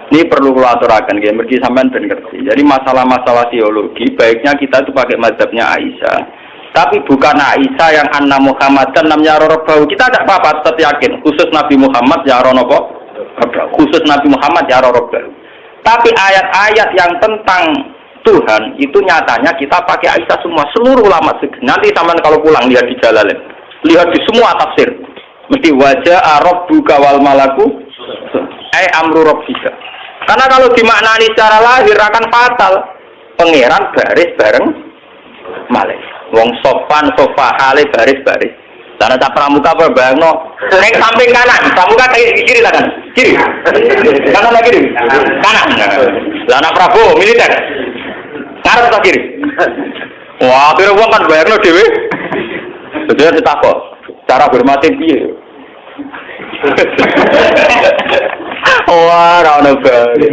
Ini perlu kula aturaken nggih, mergi sampean ben ngerti. Jadi masalah-masalah teologi baiknya kita itu pakai mazhabnya Aisyah. Tapi bukan Aisyah yang anna Muhammadan namanya Rabbau. Kita tidak apa-apa tetap yakin khusus Nabi Muhammad ya Rabbau. Khusus Nabi Muhammad ya Rabbau. Tapi ayat-ayat yang tentang Tuhan itu nyatanya kita pakai Aisyah semua, seluruh ulama. Nanti sampean kalau pulang lihat di Jalalain, lihat di semua tafsir. Mesti wajah rabbuka wal malaku amru rabbika. Karena kalau dimaknani secara lahir akan fatal. Pangeran baris bareng malaikat. Wong sopan sofa hale baris-baris. Karena tak pramuka apa bayangno nek samping kanan, pramuka kiri lah kan? Kiri. Kanan lagi kiri. Kanan. Lah anak Prabowo militer. Ngarep ta kiri. Wah, kira wong kan bayangno dhewe. Sudah ditakok. Cara hormatin piye? Wah, ora ono bae.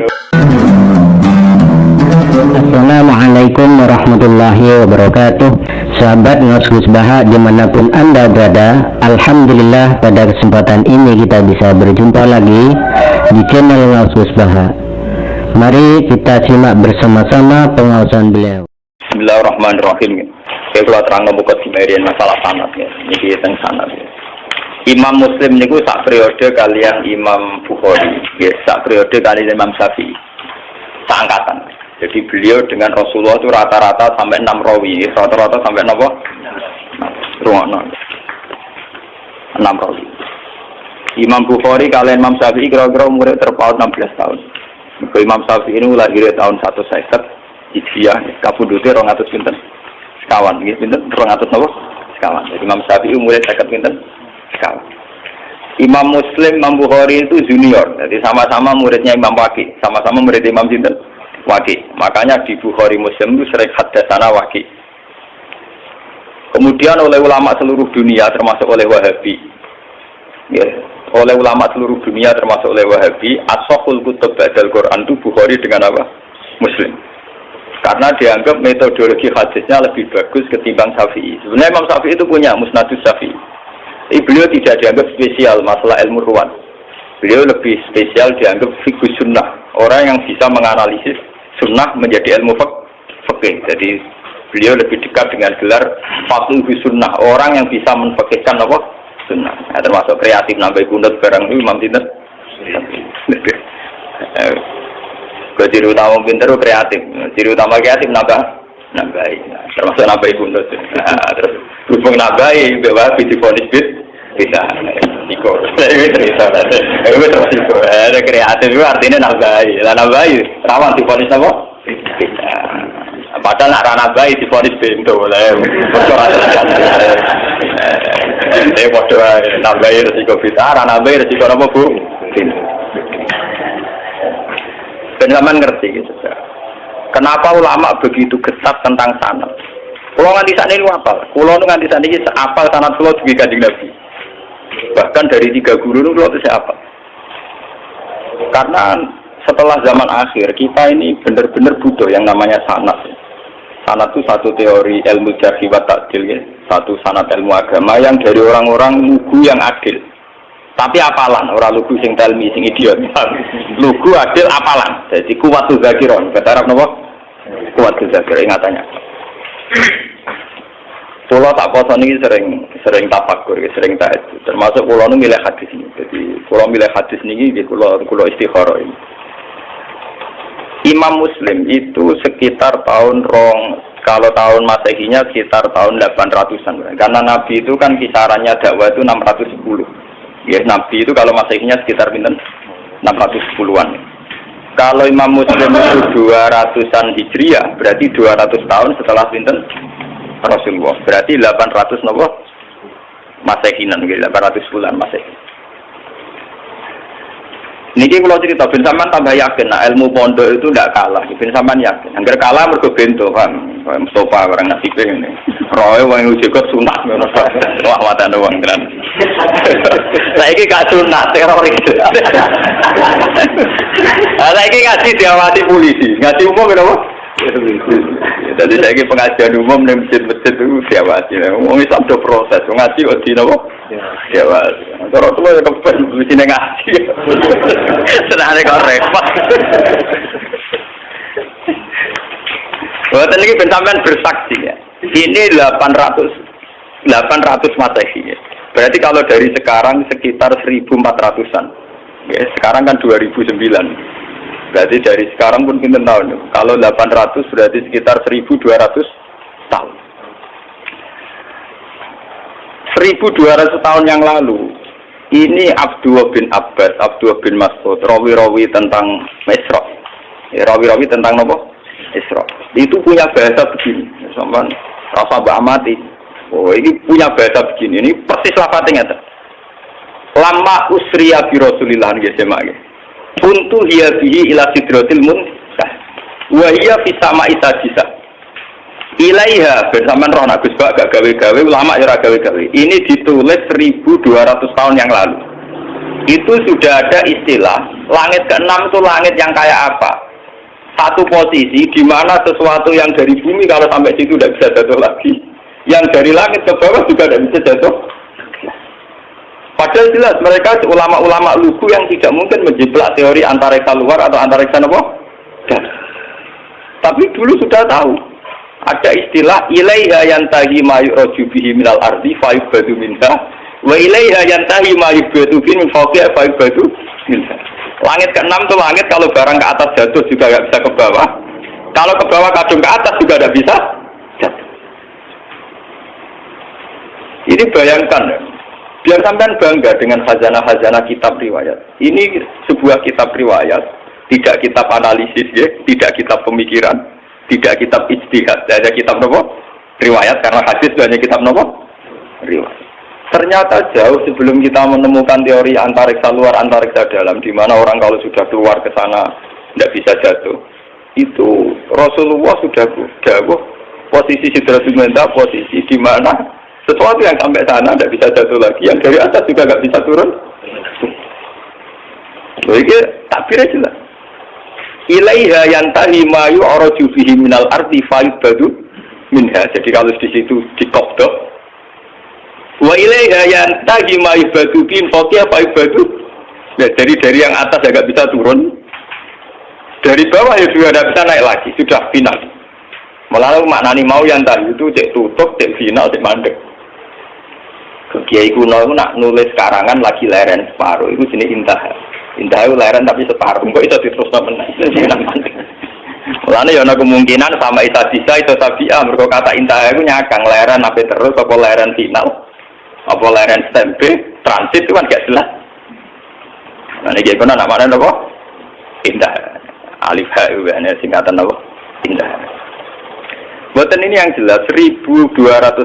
Assalamualaikum warahmatullahi wabarakatuh. Sahabat Ngaus Baha dimanapun Anda berada, alhamdulillah pada kesempatan ini kita bisa berjumpa lagi di channel Ngaus Baha. Mari kita simak bersama-sama pengausan beliau. Bismillahirrahmanirrahim. Saya kalau terang membuka dimarian masalah sanad ya. Ini tentang sanad ya. Imam Muslim niku sak periode kalian Imam Bukhari, ya, sak periode kalian Imam Syafi'i. Seangkatan. Jadi beliau dengan Rasulullah itu rata-rata sampai 6 rawi, rata-rata sampai apa? Ruangno. 6 rawi. Imam Bukhari kalian Imam Syafi'i kira-kira umurnya terpaut 16 tahun. Imam Syafi'i ini lahir tahun 150 Hijriah, kabudute 200 pinten. Sekawan, nggih pinten? 200 napa? Sekawan. Jadi Imam Syafi'i umurnya 50 pinten? Sekawan. Imam Muslim, Imam Bukhari itu junior. Jadi sama-sama muridnya Imam Waqi, sama-sama murid Imam sinten? Waqi. Makanya di Bukhari Muslim itu sering hadatsana Waqi. Kemudian oleh ulama seluruh dunia termasuk oleh Wahabi. Ya, oleh ulama seluruh dunia termasuk oleh Wahabi, as-sahhul kutub ba'dal Quran itu Bukhari dengan apa? Muslim. Karena dianggap metodologi hadisnya lebih bagus ketimbang Syafi'i. Sebenarnya Imam Syafi'i itu punya Musnadus Syafi'i. Tapi beliau tidak dianggap spesial masalah ilmu ruwan. Beliau lebih spesial dianggap fiqh sunnah. Orang yang bisa menganalisis sunnah menjadi ilmu fikih. Jadi beliau lebih dekat dengan gelar faqih sunnah. Orang yang bisa menfikihkan apa? Sunnah. Nah, termasuk kreatif nambah kunut barang itu Imam Sinten. Ciri utama pinter kreatif. Ciri utama kreatif nambahi. Termasuk nambah kunut. Nah, terus berhubung nambahi bahwa difonis bisa. Niko. Ini cerita. Itu terus itu. Ada kreatif itu artinya nambahi. Lah nambahi rawan difonis apa? Bisa. Padahal nak rana bayi difonis bento lah. Saya bodoh nambahi resiko bisa, rana bayi resiko apa bu? Penjaman ngerti gitu. Kenapa ulama begitu ketat tentang sanad? Kalau nganti sana ini apa? Kalau nganti sana ini apal sanad kalau juga Kanjeng Nabi. Bahkan dari 3 guru itu kalau itu apa? Karena setelah zaman akhir kita ini benar-benar butuh yang namanya sanad. Sanad itu satu teori ilmu jarh wa ta'dil ya. Satu sanad ilmu agama yang dari orang-orang lugu yang adil. Tapi apalan, orang lugu sing telmi sing idiot. Lugu adil apalan. Jadi kuwatul zakiron. Kata Arab napa? Kuwatul zakir ingatannya. Pulau tak poso ini sering tafakur, sering tahajud. Termasuk pulau nu milih hadis ini. Jadi pulau milih hadis ini di pulau istikharah ini. Imam Muslim itu sekitar tahun kalau tahun Masehinya sekitar tahun 800-an. Karena Nabi itu kan kisarannya dakwah itu 610. Ya, Nabi itu kalau Masehinya sekitar pinten 610-an. Kalau Imam Muslim itu 200-an Hijriah, berarti 200 tahun setelah pinten Rasulullah. Berarti 800 napa? Masehinan, 800 bulan Masehi. Niki kalau cerita bin Saman tambah yakin, nah ilmu pondok itu tidak kalah. Bin Saman yakin, angger kalah mergo bento kan, Mustafa orang nasibe ini. Roe wong uji kok sunat ngono. Wah watane wong tenan. Saiki gak sunat teroris. Saiki ngaji diawasi polisi, ngaji umum kenapa? Jadi saya ini pengajian umum di masjid-masjid itu diawasi. Orang Islam ada proses, ngaji di apa? Diawasi. Kalau tua ya kepen di sini ngaji. Senang kau repot. Buatan ini pensampean bersaksi ya. Ini 800 Masehi. Ya. Berarti kalau dari sekarang sekitar 1400-an. Ya, sekarang kan 2009. Berarti dari sekarang pun kita tahu. Kalau 800 berarti sekitar 1200 tahun. 1200 tahun yang lalu. Ini Abdullah bin Abbas, Abdullah bin Mas'ud, rawi-rawi tentang Isra. Ya, rawi-rawi tentang apa? Isra. Itu punya bahasa begini. Sampai rasa mbak mati. Oh, ini punya bahasa begini. Ini persis lafadznya. Lama usriya bi Rasulillah nggih semake. Untuk hiya bihi ila sidratil muntah. Wa hiya fi sama'i sadisa. Ilaiha bersamaan roh Agus Bak gak gawe-gawe, ulama ya ora gawe-gawe. Ini ditulis 1200 tahun yang lalu. Itu sudah ada istilah langit ke-6 itu langit yang kayak apa? Satu posisi di mana sesuatu yang dari bumi kalau sampai situ tidak bisa jatuh lagi. Yang dari langit ke bawah juga tidak bisa jatuh. Padahal jelas mereka ulama-ulama lugu yang tidak mungkin menjiplak teori antariksa luar atau antariksa apa? Tapi dulu sudah tahu. Ada istilah ilaiha yantahi ma yu'raju bihi minal ardi fa yubadu minha wa ilaiha yantahi ma yubadu bihi min fawqiha fa yubadu minha. Langit ke-6 itu langit kalau barang ke atas jatuh juga tidak bisa ke bawah. Kalau ke bawah kadung ke atas juga tidak bisa jatuh. Ini bayangkan, biar sampean bangga dengan khazanah-khazanah kitab riwayat. Ini sebuah kitab riwayat, tidak kitab analisis ya, tidak kitab pemikiran, tidak kitab ijtihad, hanya kitab apa? Riwayat, karena hadis itu hanya kitab apa? Riwayat. Ternyata jauh sebelum kita menemukan teori antariksa luar, antariksa dalam, di mana orang kalau sudah keluar ke sana tidak bisa jatuh. Itu Rasulullah sudah dawuh posisi Sidratul Muntaha, posisi di mana sesuatu yang sampai sana tidak bisa jatuh lagi, yang dari atas juga tidak bisa turun. Jadi takbirnya jelas. Ilaiha yantahi ma yu'raju bihi minal ardi fa yubadu minha. Jadi kalau di situ dikobdok, wa ilaiha yantahi ma yubadu bihi fawqiha fa yubadu. Ya, jadi dari yang atas ya nggak bisa turun, dari bawah ya juga tidak bisa naik lagi, sudah final. Malah maknani mau yantahi itu cek tutup, cek final, cek mandek. Kiai kuno itu nak nulis karangan lagi leren separuh, itu jenis intah. Intah itu leren tapi separuh, kok itu diteruskan menang. Mulanya ya ada kemungkinan sama isa-isa itu tabi'ah, mereka kata intah itu nyakang leren apa terus, apa leren final, apa leren stempe, transit itu kan gak jelas. Nah ini kiai kuno nak mana apa? Intah, alif ha ini singkatan apa? Intah. Buatan ini yang jelas 1200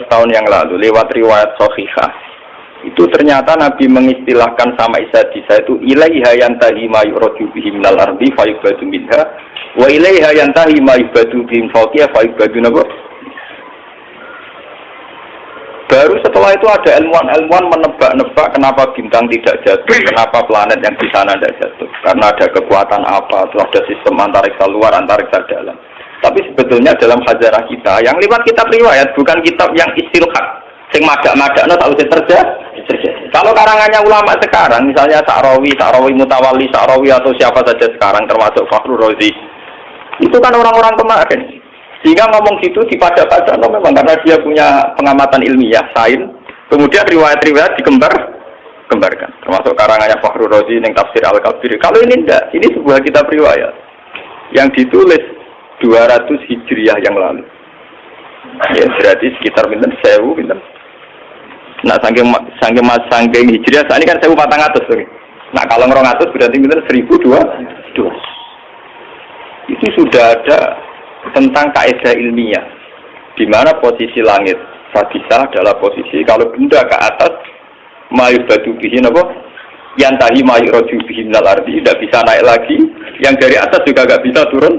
tahun yang lalu lewat riwayat Sahihah itu ternyata Nabi mengistilahkan sama isa-isa itu ilaiha yantahi ma yu'raju bihi minal ardi fa yubadu minha wa ilaiha yantahi ma yubadu bihi fawqiha fa yubadu nabo. Baru setelah itu ada ilmuwan-ilmuwan menebak-nebak kenapa bintang tidak jatuh, kenapa planet yang di sana tidak jatuh, karena ada kekuatan apa, atau ada sistem antariksa luar, antariksa dalam. Tapi sebetulnya dalam khazanah kita yang lewat kitab riwayat, bukan kitab yang istilhaq sing madak-madakno tak usah terjadi. Kalau karangannya ulama sekarang, misalnya Sa'rawi Mutawalli, Sa'rawi atau siapa saja sekarang termasuk Fakhrur Razi, itu kan orang-orang kemarin. Sehingga ngomong gitu dipada-pada memang karena dia punya pengamatan ilmiah, sains. Kemudian riwayat-riwayat digembarkan. Termasuk karangannya Fakhrur Razi yang tafsir Al-Kabir. Kalau ini enggak, ini sebuah kitab riwayat yang ditulis 200 Hijriah yang lalu. Ya, berarti sekitar pinten 1000 pinten. Nah, saking Hijriah saat ini kan 1400. Nah, kalau 200 berarti pinten 1200. Itu sudah ada tentang kaidah ilmiah di mana posisi langit sadisa adalah posisi kalau benda ke atas mayubadu bihi napa yantahi mayuraju bihi minal ardi, tidak bisa naik lagi, yang dari atas juga enggak bisa turun.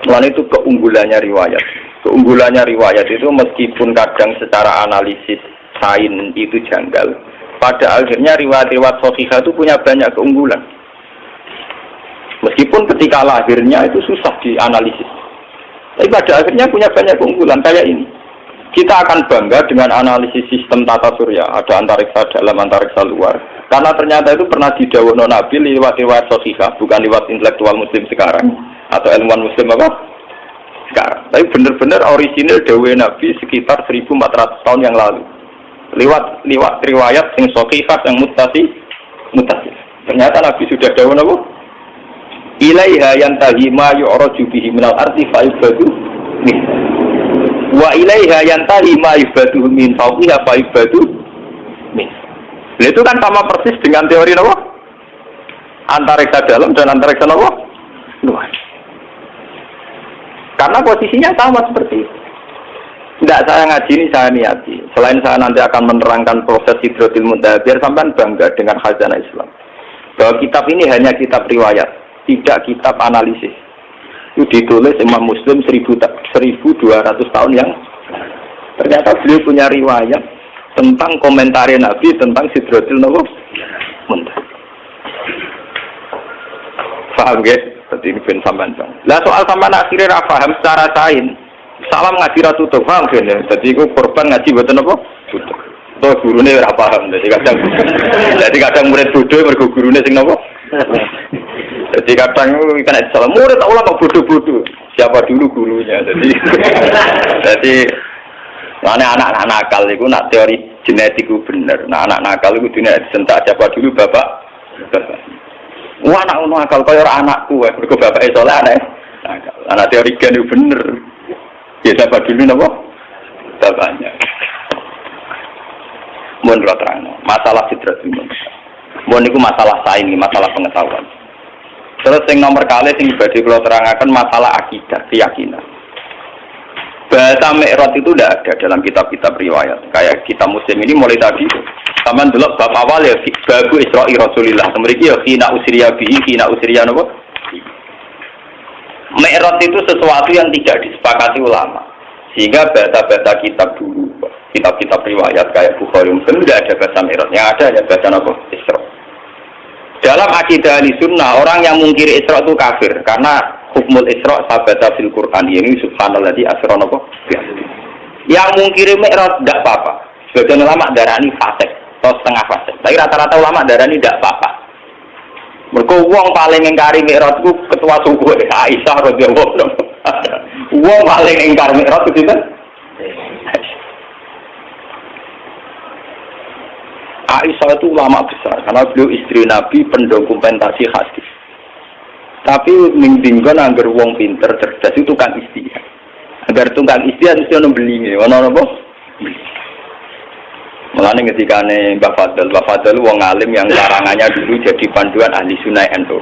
Selain itu keunggulannya riwayat. Keunggulannya riwayat itu meskipun kadang secara analisis sains itu janggal, pada akhirnya riwayat-riwayat Sahihah itu punya banyak keunggulan. Meskipun ketika lahirnya itu susah dianalisis. Tapi pada akhirnya punya banyak keunggulan kayak ini. Kita akan bangga dengan analisis sistem tata surya. Ada antariksa dalam, antariksa luar. Karena ternyata itu pernah didhawuhna Nabi lewat riwayat sahihah, bukan lewat intelektual muslim sekarang. Atau ilmuwan muslim apa? Sekarang. Tapi benar-benar orisinil dawuh Nabi sekitar 1400 tahun yang lalu. Lewat riwayat yang sahihah yang mutasil. Ternyata Nabi sudah dawuh apa? Ilaiha yantahi ma yu'raju bihi minal ardi fa'ibadu min. Wa ilaiha yantahi ma yubadu min fawqiha fa'ibadu min. Itu kan sama persis dengan teori apa? Antariksa dalam dan antariksa apa? Luar. Karena posisinya sama seperti itu. Tidak saya ngaji ini, saya niati. Selain saya nanti akan menerangkan proses Sidratul Muntaha, biar sampean bangga dengan khazanah Islam. Bahwa kitab ini hanya kitab riwayat, tidak kitab analisis. Itu ditulis Imam Muslim 1200 tahun yang ternyata beliau punya riwayat tentang komentar Nabi tentang Sidratul Muntaha. Paham gak? Seperti ini ben sampean. Lah soal sampean akhirnya ra paham secara sains. Salam ngaji ra tutup, paham ben. Dadi iku korban ngaji mboten apa? Tutup. Toh gurune ora paham. Dadi kadang murid bodoh mergo gurune sing napa? Jadi kadang kena salah murid tak ulah kok bodoh-bodoh. Siapa dulu gurunya. Jadi mana anak-anak nakal itu nak teori genetik itu benar. Nah anak nakal itu dunia disentak siapa dulu bapak. Wah anak nakal kaya anakku, mergo bapake saleh anake. Anak teori gen itu bener. Ya siapa dulu napa? Bapaknya. Mun ora terang. Masalah Sidratul Muntaha. Mun niku masalah sains, masalah pengetahuan. Terus yang nomor kali yang badhe kula terangaken masalah akidah, keyakinan. Bahasa Mi'raj itu tidak ada dalam kitab-kitab riwayat. Kayak kitab Muslim ini mulai tadi. Taman delok bab awal ya babu Isra'i Rasulillah. Mriki ya khina usriya bihi, khina usriya napa? Mi'raj itu sesuatu yang tidak disepakati ulama. Sehingga bahasa-bahasa kitab dulu, kitab-kitab riwayat kayak Bukhari Muslim tidak ada bahasa Mi'raj. Yang ada hanya bahasa napa? Isra'. Dalam akidah Ahlussunnah, orang yang mungkiri Isra' itu kafir karena hukmul Isra' sabata fil Qur'an. Ini subhanalladzi asra napa? Yang mungkiri Mi'raj tidak apa-apa. Sebagian ulama darani fasik atau setengah fasik. Tapi rata-rata ulama darani tidak apa-apa. Mergo wong paling ingkari Mi'raj itu ketua suku Aisyah radhiyallahu anha. Wong paling ingkar Mi'raj itu kan Aisyah itu ulama besar karena beliau istri Nabi pendokumentasi hadis. Tapi mingdinggon anggar wong pinter cerdas itu tukang istihad. Agar tukang istihad mesti ono belinge, ono apa? Mulane ketikane Mbah Fadl wong alim yang karangannya dulu jadi panduan ahli sunnah NU.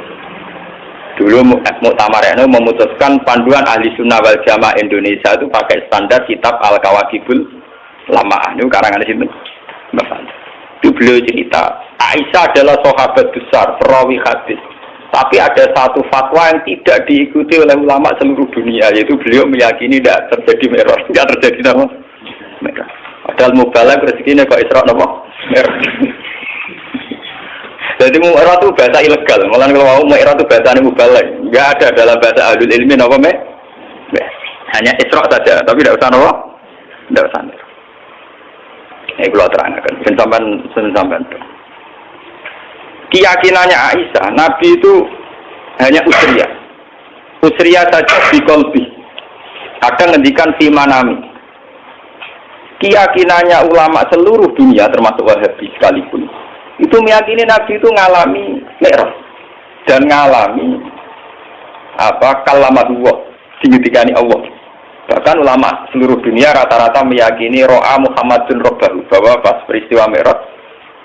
Dulu Muktamar NU memutuskan panduan ahli sunnah wal jamaah Indonesia itu pakai standar kitab Al-Kawakibul Lamaah. Itu karangan sinten? Mbah Fadl. Itu beliau cerita, Aisyah adalah sahabat besar, perawi hadis. Tapi ada satu fatwa yang tidak diikuti oleh ulama seluruh dunia, yaitu beliau meyakini tidak terjadi Mi'raj, tidak terjadi apa? Mi'raj. Padahal mubalagh rezekinya kok Isra' apa? Mi'raj. Jadi Mi'raj itu bahasa ilegal. Malah kalau Mi'raj itu bahasa mubalagh, nggak ada dalam bahasa ahlul ilmi apa hanya Isra' saja, tapi tidak usah apa? Tidak usah. Ini kalau terangkan, sampai keyakinannya Aisyah, Nabi itu hanya usriyah saja di kolbi. Kadang ngendikan fi manami. Keyakinannya ulama seluruh dunia termasuk Wahabi sekalipun, itu meyakini Nabi itu ngalami Mi'raj dan ngalami kalamatullah, dinyutikani Allah. Bahkan ulama seluruh dunia rata-rata meyakini ro'a Muhammadun Rabbahu, bahwa pas peristiwa Mi'raj,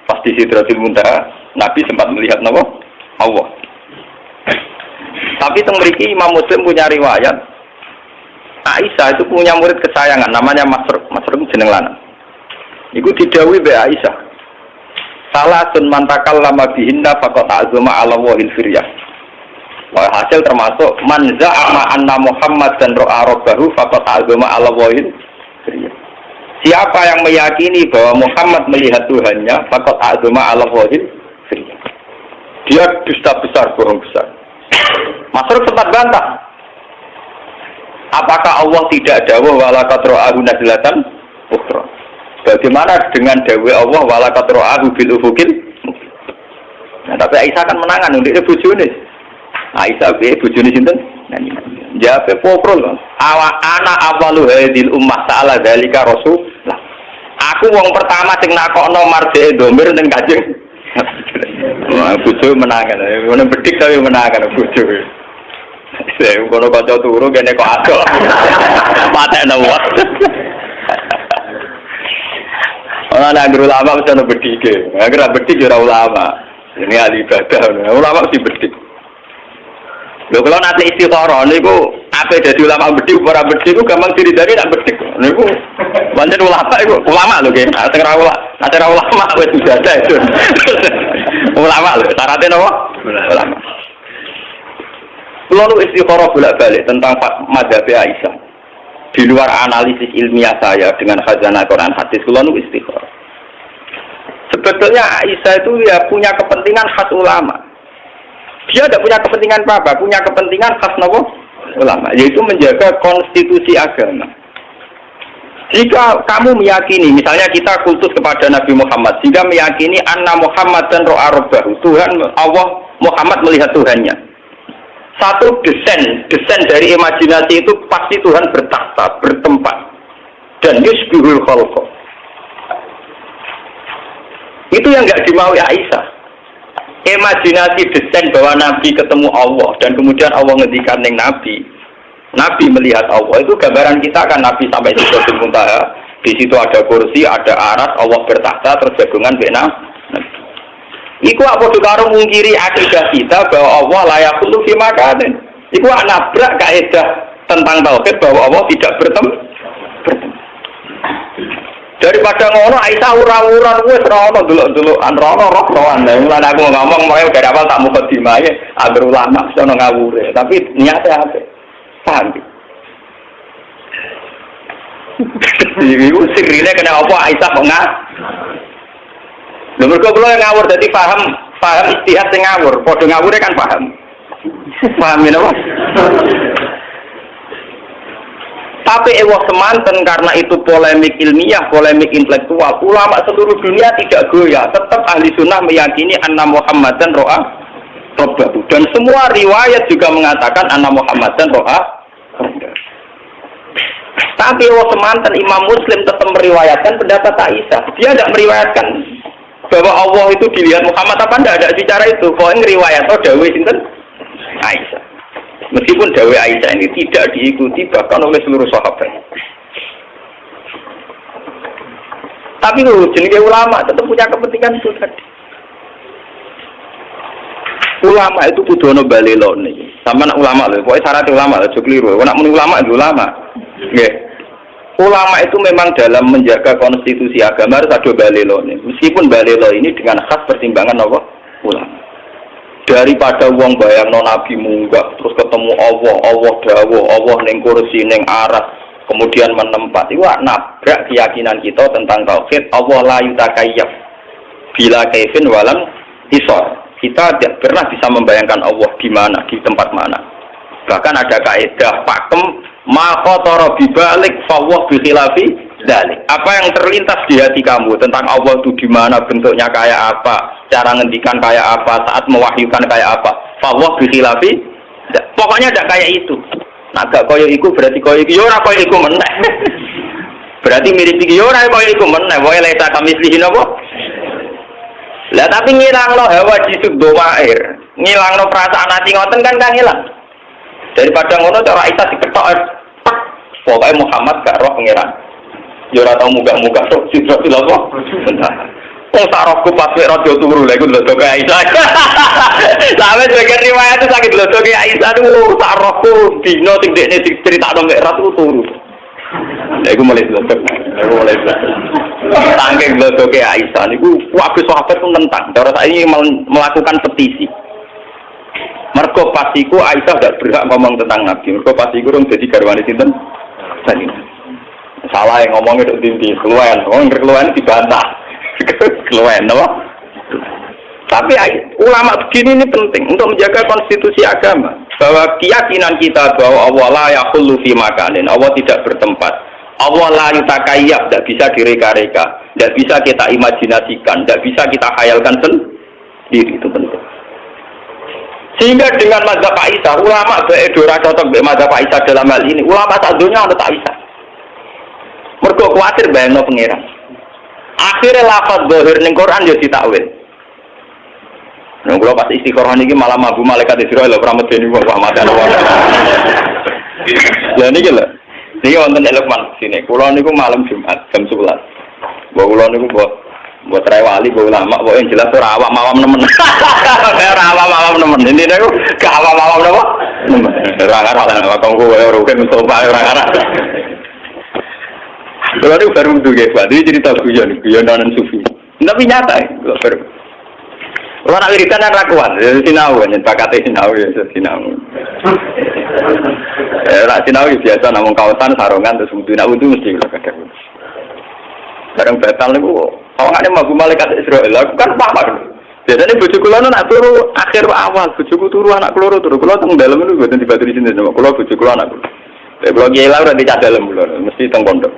pas di Sidratul Muntaha, Nabi sempat melihat Allah. Tapi mriki Imam Muslim punya riwayat, Aisyah itu punya murid kesayangan, namanya Masruq jeneng lanang. Iku didhawuhi be Aisyah. Salasun man takallama bihinna faqad azama ala wahil firyah. Wah, hasil termasuk man za'ama anna Muhammad dan ro'a rabbahu faqad azama ala wahil firyah. Siapa yang meyakini bahwa Muhammad melihat Tuhannya, faqad azama ala wahil firyah. Dia dusta besar, bohong besar. Masruk sempat bantah. Apakah Allah tidak dawuh wala qad ra'ahu nazlatan ukhra? Bagaimana dengan dawuh Allah wala qad ra'ahu bil ufuqil? Nah, tapi Aisyah kan menangan untuk bojone. Aisyah be bojone sinten? Jape poprol. Ana awalu hadil ummah ta'ala dzalika rasulullah. Aku wong pertama sing nakokno marjake domir ning Kanjeng. Wah, bojo menangan. Ngono bedik tapi menangan bojo. Saya kono kanca turu kene kok agak. Patekno wae. Ora ana ulama mesti ono bedike. Agar bedik ora ulama. Ini ahli ibadah. Ulama mesti bedik. Lho kalau nanti istikharah niku ape dadi ulama bedik ora bedik ku gampang diridani nak bedik. Niku pancen ulama lho nggih. Nek ora ulama wis biasa itu. Ulama lho, syaratnya napa? Ulama. Lalu istikharah bolak-balik tentang mazhab Aisyah. Di luar analisis ilmiah saya dengan khazanah Quran hadis, lalu istikharah. Sebetulnya Aisyah itu ya punya kepentingan khas ulama. Dia tidak punya kepentingan apa, punya kepentingan khas napa? Ulama, yaitu menjaga konstitusi agama. Jika kamu meyakini, misalnya kita kultus kepada Nabi Muhammad, jika meyakini anna Muhammad dan ro'a rabbahu, Tuhan Allah Muhammad melihat Tuhannya. Satu desain dari imajinasi itu pasti Tuhan bertakhta, bertempat, dan yusbihul khalqa. Itu yang nggak dimaui Aisyah. Imajinasi desain bahwa Nabi ketemu Allah dan kemudian Allah ngendikan ning Nabi melihat Allah, itu gambaran kita kan Nabi sampai di Sidratul Muntaha. Di situ ada kursi, ada aras, Allah bertakhta, terus jagungan bena. Iku apa karo mungkiri akidah kita bahwa Allah layak kullu fi makanin. Iku nabrak kaidah tentang tauhid bahwa Allah tidak bertemu. Daripada ngono Aisyah ura-uran wis ora ono delok-delokan roh-rohan. Lan aku ngomong mulai dari awal tak mukadimah ya, agar ulama sono ngawure, tapi niate apik. Paham? Iku sirine kena apa Aisyah kok lho mergo kula ngawur dadi paham istihad sing ngawur, padha ngawure kan paham. Paham ya napa? Tapi ewah semanten karena itu polemik ilmiah, polemik intelektual, ulama seluruh dunia tidak goyah, tetap ahli sunnah meyakini anna Muhammadan ro'a rabbahu, dan semua riwayat juga mengatakan anna Muhammadan ro'a rabbahu. Tapi ewah semanten Imam Muslim tetap meriwayatkan pendapat Aisyah. Dia tidak meriwayatkan bahwa Allah itu dilihat Muhammad apa tidak ada bicara itu. Pokoknya riwayat dawuh sinten Aisyah. Meskipun dawuh Aisyah ini tidak diikuti bahkan oleh seluruh sahabat. Tapi jenenge ulama tetap punya kepentingan itu tadi. Ulama itu kudu ono balelone. Sampeyan ulama lho, pokoke syarat ulama lho, keliru. Nek muni ulama itu ulama. Nggih. Ulama itu memang dalam menjaga konstitusi agama harus ada balelone. Meskipun balelo ini dengan khas pertimbangan apa? Ulama. Daripada wong bayangno Nabi munggah terus ketemu Allah dawuh, Allah ning kursi ning aras, kemudian menempat. Iku nabrak keyakinan kita tentang tauhid. Allah la yutakayyaf bila kaifin walam hisar. Kita tidak pernah bisa membayangkan Allah di mana, di tempat mana. Bahkan ada kaidah pakem ma khatara bibalik fawwah bi khilafi dzalik. Apa yang terlintas di hati kamu tentang Allah itu di mana, bentuknya kayak apa, cara ngendikan kayak apa, saat mewahyukan kayak apa, fawwah bi khilafi. Pokoknya tidak kayak itu. Nah, gak koyo iku berarti koyo iki ora koyo iku meneh. Berarti mirip iki ora koyo iku meneh. Wae leta kamislihin apa? Lah tapi ngilangno hawa jisuk doair, ngilangno perasaan hati ngoten kan hilang. Daripada ngono cara Aisyah diketok pokoknya Muhammad gak roh pengiran. Ya ora tau munggah-munggah tok Sidratul Allah. Wong sarofku pas wek radio turu lha iku lho kaya Aisyah. Sampe sebagian riwayat itu sakit lho kaya Aisyah niku sarofku dino sing dekne diceritakno mek ratu turu. Lha iku mulai blodok. Saking blodoke Aisyah niku kabeh sahabat pun nentang. Cara saiki melakukan petisi. Mergo pasiku Aisyah gak berhak ngomong tentang Nabi. Mergo pasiku rung dadi garwane sinten? Sani. Salah yang ngomongnya itu tinggi, keluhan. Ngomong keluhan dibantah. Keluhan, apa? Tapi ulama begini ini penting untuk menjaga konstitusi agama. Bahwa keyakinan kita bahwa Allah la yakhullu fi makanin, Allah tidak bertempat. Allah la yutakayyab, tidak bisa direka-reka, tidak bisa kita imajinasikan, tidak bisa kita khayalkan sendiri, itu penting. Sehingga dengan mazhab Aisyah, ulama beredora cocok dengan mazhab Aisyah dalam hal ini. Ulama tak dunia untuk Aisyah. Mergo kuatir bayangno pangeran. Akhirnya lafaz zahir ning Quran ya ditakwil. Nah, kalau pas istiqoroh ini malah mabu malaikat Israel lho pramet dene wong Muhammad. Lah niki lho. Niki wonten Lukman sini. Kula niku malam Jumat jam 11. Mbok kula niku mbok trewali mbok ulama kok yang jelas ora awam-awam nemen. Ora awam-awam nemen. Intine niku gak awam-awam napa? Ora ngarah kok kowe ora kan Mustafa ora ngarah. Kalau itu baru duga, jadi cerita guyonan sufi. Tapi nyata, baru. Kalau nak wiridan kan rakuan, jadi sinau kan, pakatnya sinau ya, sinau. Sinau biasa, namun kawasan sarungan terus wudhu, nak wudhu mesti kalau kadang. Barang batal ni, kawangannya mabu malaikat Israel, aku kan paham. Biasanya bojo kula nak turu akhir awal, bojoku turu anak kula turu, kula teng dalem niku mboten dibatu di sini sama kula bojo kula anak kula. Kula kiai lah ora dicak dalem kula, mesti teng pondok.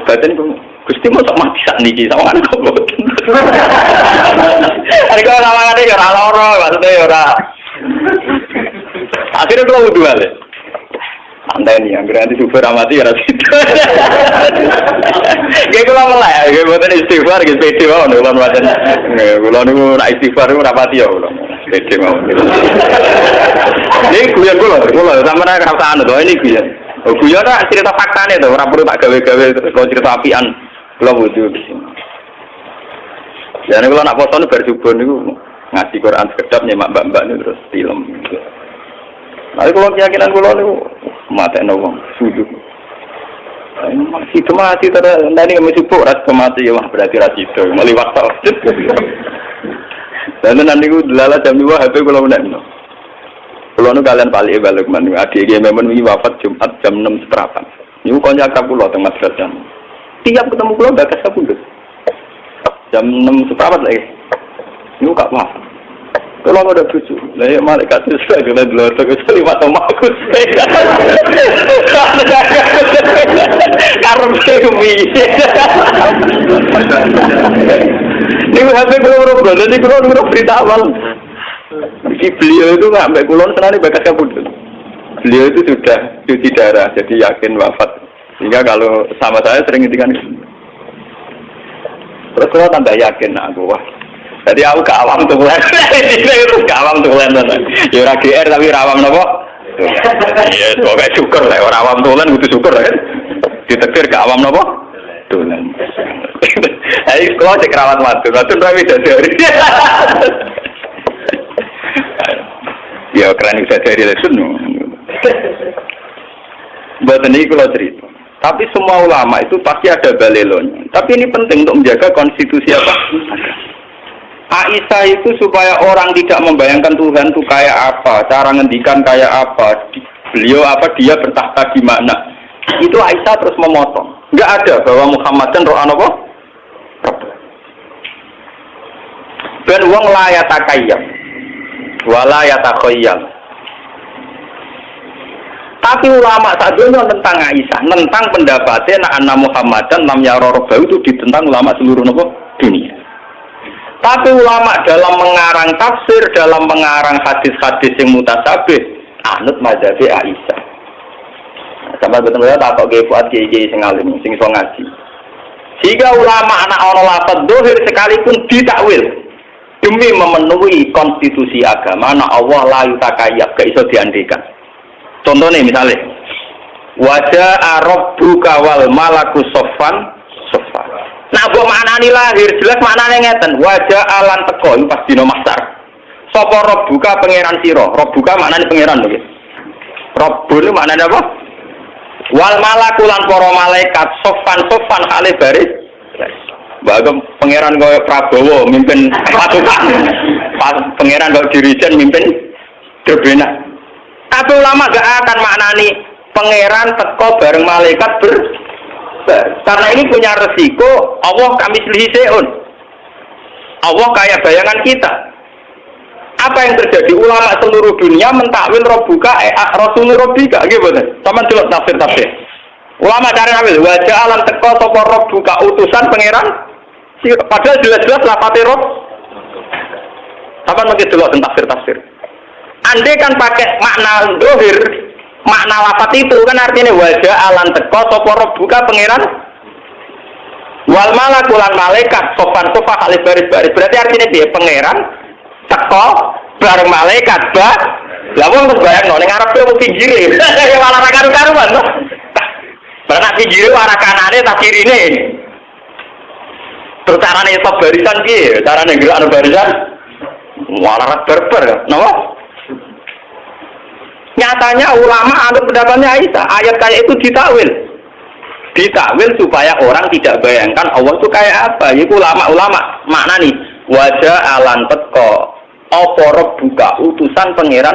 Badan itu, Gusti mau tak mati sak niki sama anak kok boten. Hari kau sama anak ya ora loro, maksudnya ya ora. Akhirnya kalau wudhu aja. Santai nih, yang nanti super amati ya rasidu. Kayak kalau melek, kayak boten istighfar, kayak pede mau nih kalau macam. Kalau nunggu nak istighfar itu rapati ya kalau pede mau. Ini guyon kulo, sama nak kerasa anu, ini guyon. Guyon tak cerita faktanya tuh, orang perlu tak gawe-gawe kalau cerita apian, kalau wujud. Jadi kalau nak foto nih berjubun itu ngasih Quran sekedap nyemak mbak-mbak itu terus film. Tapi kalau keyakinan kulo nih mati nawang sujud. Itu mati terus nanti kami support ras kemati ya berarti ras itu meliwat tau. Dan nanti ku delala jam 2 HP kulo menek. Kulo nu kalian balik balik manu adik memang ini wafat Jumat jam 6 seprapan. Niku konco akrab kulo teng madrasah. Tiap ketemu kulo bakas kabundut. Jam 6 seprapan lagi. Niku gak wafat. Kulo ada bojo. Lah ya malaikat itu sudah dulu terus liwat omaku. Karep kuwi. Niku HP kulo jadi kulo berita awal. Beliau itu nggak sampai kulon senang bakas kabundut. Beliau itu sudah cuci darah, jadi yakin wafat. Sehingga kalau sama saya sering ngintikan itu. Terus kalau tambah yakin aku wah. Jadi aku gak awam tuh bulan. Terus gak awam tuh bulan. Ya ora GR tapi rawam nopo. Iya, semoga syukur lah. Orang awam tuh bulan butuh syukur kan. Ditekir gak awam nopo. Tulen. Ayo kalau cek rawat matu tapi dari. Ya keren bisa dari lesun. Buat ini kalau cerita. Tapi semua ulama itu pasti ada balelonya. Tapi ini penting untuk menjaga konstitusi apa? Aisyah itu supaya orang tidak membayangkan Tuhan itu kayak apa, cara ngendikan kayak apa, beliau apa dia bertahta di mana. Itu Aisyah terus memotong. Enggak ada bahwa Muhammad dan roh apa? Ben wong la yatakayyam. Wala yatakhayyal. Tapi ulama saat itu tentang Aisyah, tentang pendapatnya Anna Muhammadan lam yara rabbahu itu ditentang ulama seluruh dunia. Tapi ulama dalam mengarang tafsir, dalam mengarang hadis-hadis yang mutasabih, anut mazhab Aisyah. Sampai betul-betul tak kok fuad kiai sing alim, sing iso ngaji. Jika ulama anak ana lafaz dzahir sekalipun ditakwil demi memenuhi konstitusi agama, nah Allah la yutakayyab, gak iso diandikan. Contohnya misalnya, wajah rabbuka wal malaku soffan soffan. Nah, buat maknani lahir jelas maknanya ngeten, wajah alan teko itu pas dino mahsyar. Sapa rabbuka pangeran sira, rabbuka maknanya pangeran lho. Rabbun maknanya apa? Wal malaku lan para malaikat soffan soffan hale baris. Bahkan pangeran kaya Prabowo mimpin pasukan, pangeran kaya dirijen mimpin berbena. Tapi ulama gak akan maknani pangeran teko bareng malaikat karena ini punya resiko Allah kami selihiseun. Allah kayak bayangan kita. Apa yang terjadi? Ulama seluruh dunia mentakwil Rabbuka Rasulul Rabbika, gitu betul. Sama delok tafsir. Ulama cari ambil wajah alam teko sapa Rabbuka utusan pangeran. Padahal jelas-jelas lafate Rabb. Apa mungkin delok tafsir. Andai kan pakai makna dohir, makna lafat itu kan artinya wajah alam teko sapa Rabbuka pangeran. Wal malakulan malaikat sopan alif baris. Berarti artinya dia pangeran teko bareng malaikat lah wong wis bayangno ning arepe wong pinggire malah ra karu-karuan to barang pinggire arah kanane tak kirine terus carane top barisan piye carane gerak barisan malah berber napa nyatanya ulama anut pendapatnya Aisyah ayat kayak itu ditakwil supaya orang tidak bayangkan Allah itu kayak apa yaitu ulama makna nih wajah alan teko apa Rabbuka utusan pangeran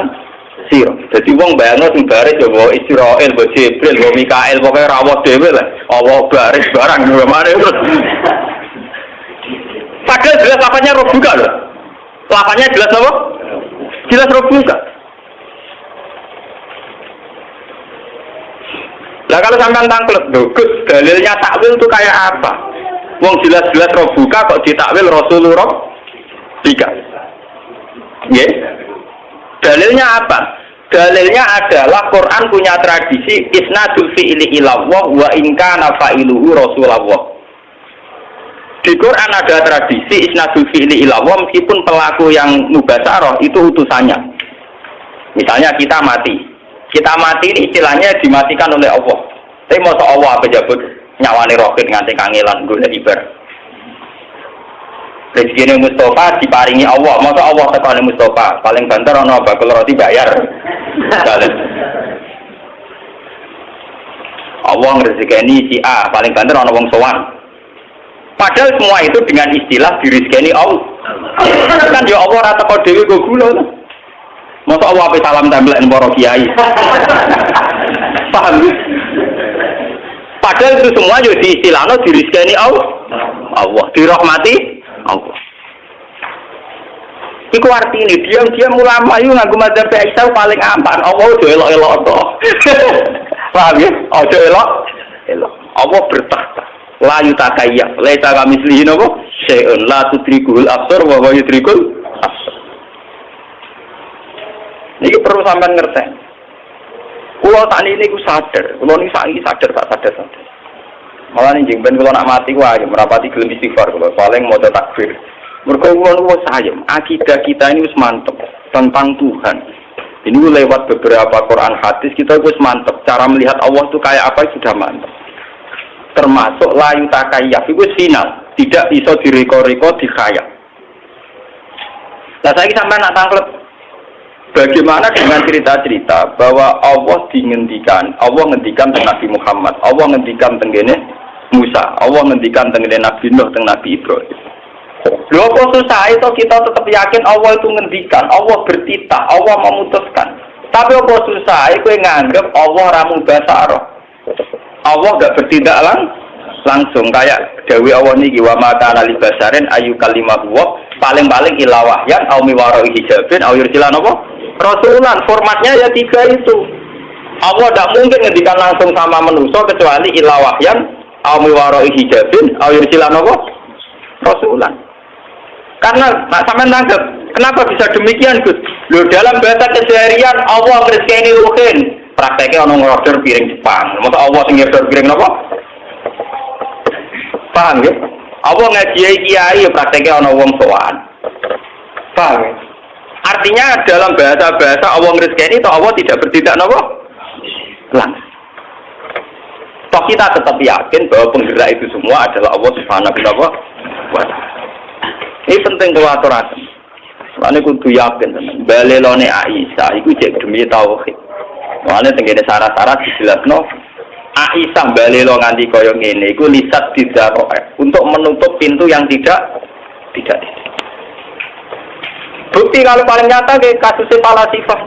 sira. Dadi wong bayangno sing baris ya wa Israil, wa Jibril, wa Mikail, pokoke rawuh dhewe lah. Allah baris barang gimana terus. Padahal jelas lafaznya Rabbuka lho. Lafaznya jelas apa? Jelas Rabbuka. Lah kalau sampean tangklet, Gus, dalilnya takwil itu kayak apa? Wong jelas-jelas Rabbuka kok ditakwil Rasulullah Rabbika. Nggih. Dalilnya apa? Dalilnya adalah Quran punya tradisi isnadul fi'li ila Allah wa in kana fa'iluhu Rasulullah. Di Quran ada tradisi isnadul fi'li ila Allah meskipun pelaku yang mubasyarah itu utusannya. Misalnya kita mati ini istilahnya dimatikan oleh Allah. Tapi masa Allah apa jabut nyawane roket nganti kangelan golek ibar. Rezeki Mustafa diparingi Allah, masa Allah tekane Mustafa paling banter ana bakul roti bayar. Allah ngrezekeni si A paling banter ana wong sowan. Padahal semua itu dengan istilah dirizkeni Allah. Kan ya Allah ora teko dhewe go gula. Masa Allah ape salam tempelken para kiai. Paham? Padahal itu semua yo diistilahno dirizkeni Allah, dirahmati Allah. Iku artine diam-diam ulama itu nganggo madzhab Aisyah paling aman. Allah ojo elok-elok to. Paham ya? Ojo elok. Allah bertakhta. La yutakayya. Laisa kamislihi napa? Syai'un la tudrikul absar wa huwa yudrikul absar. Niki perlu sampean ngerti. Kulo sakniki niku sadar. Kulo niki saiki sadar. Malah nih jengben kalau nak mati wah merapati gelem istighfar kalau paling mau takbir. Mergo kulo sayem akidah kita ini wis mantep tentang Tuhan. Ini lewat beberapa Quran hadis kita wis mantep cara melihat Allah itu kayak apa sudah mantep. Termasuk layu takayyaf itu final, tidak bisa direko-reko dikhayal. Lah saiki sampean nak tangklet bagaimana dengan cerita-cerita bahwa Allah ngendikan tentang Nabi Muhammad, Allah ngendikan tentang Musa, Allah ngendikan tentang Nabi Nuh, tentang Nabi Ibrahim. Lho kok susah itu kita tetap yakin Allah itu ngendikan, Allah bertitah, Allah memutuskan. Tapi kok susah itu nganggep Allah ramu basaro. Allah enggak bertindak langsung kayak Dewi Allah niki wa maka ana li basarin ayu kalimahu paling-paling ila wahyan au miwaro hijabin au yursilan apa? Rasulan formatnya ya 3 itu. Allah tidak mungkin ngendikan langsung sama manusia kecuali ila wahyan au miwaro hijabin au yursilan apa? Rasulan. Karena sampean nangkep, kenapa bisa demikian, Gus? Loh dalam bahasa keseharian Allah rezekine ruhin. Prakteknya ono ngorder piring Jepang. Masa Allah sing ngorder piring napa? Paham ya? Allah ngaji kiai prakteknya ono wong sowan. Paham ya? Artinya dalam bahasa-bahasa Allah ngrezekeni toh Allah tidak bertindak napa? Langsung. Toh kita tetap yakin bahwa penggerak itu semua adalah Allah Subhanahu wa taala. Ini penting kalau aturaken. Soalnya kudu yakin tenan. Balelone Aisyah iku cek demi tauhid. Soalnya tengene syarat-syarat dijelasno Aisyah balelo nganti kaya ngene iku lisat didaroe untuk menutup pintu yang tidak. Bukti kalau paling nyata kayak kasusnya Falasifah.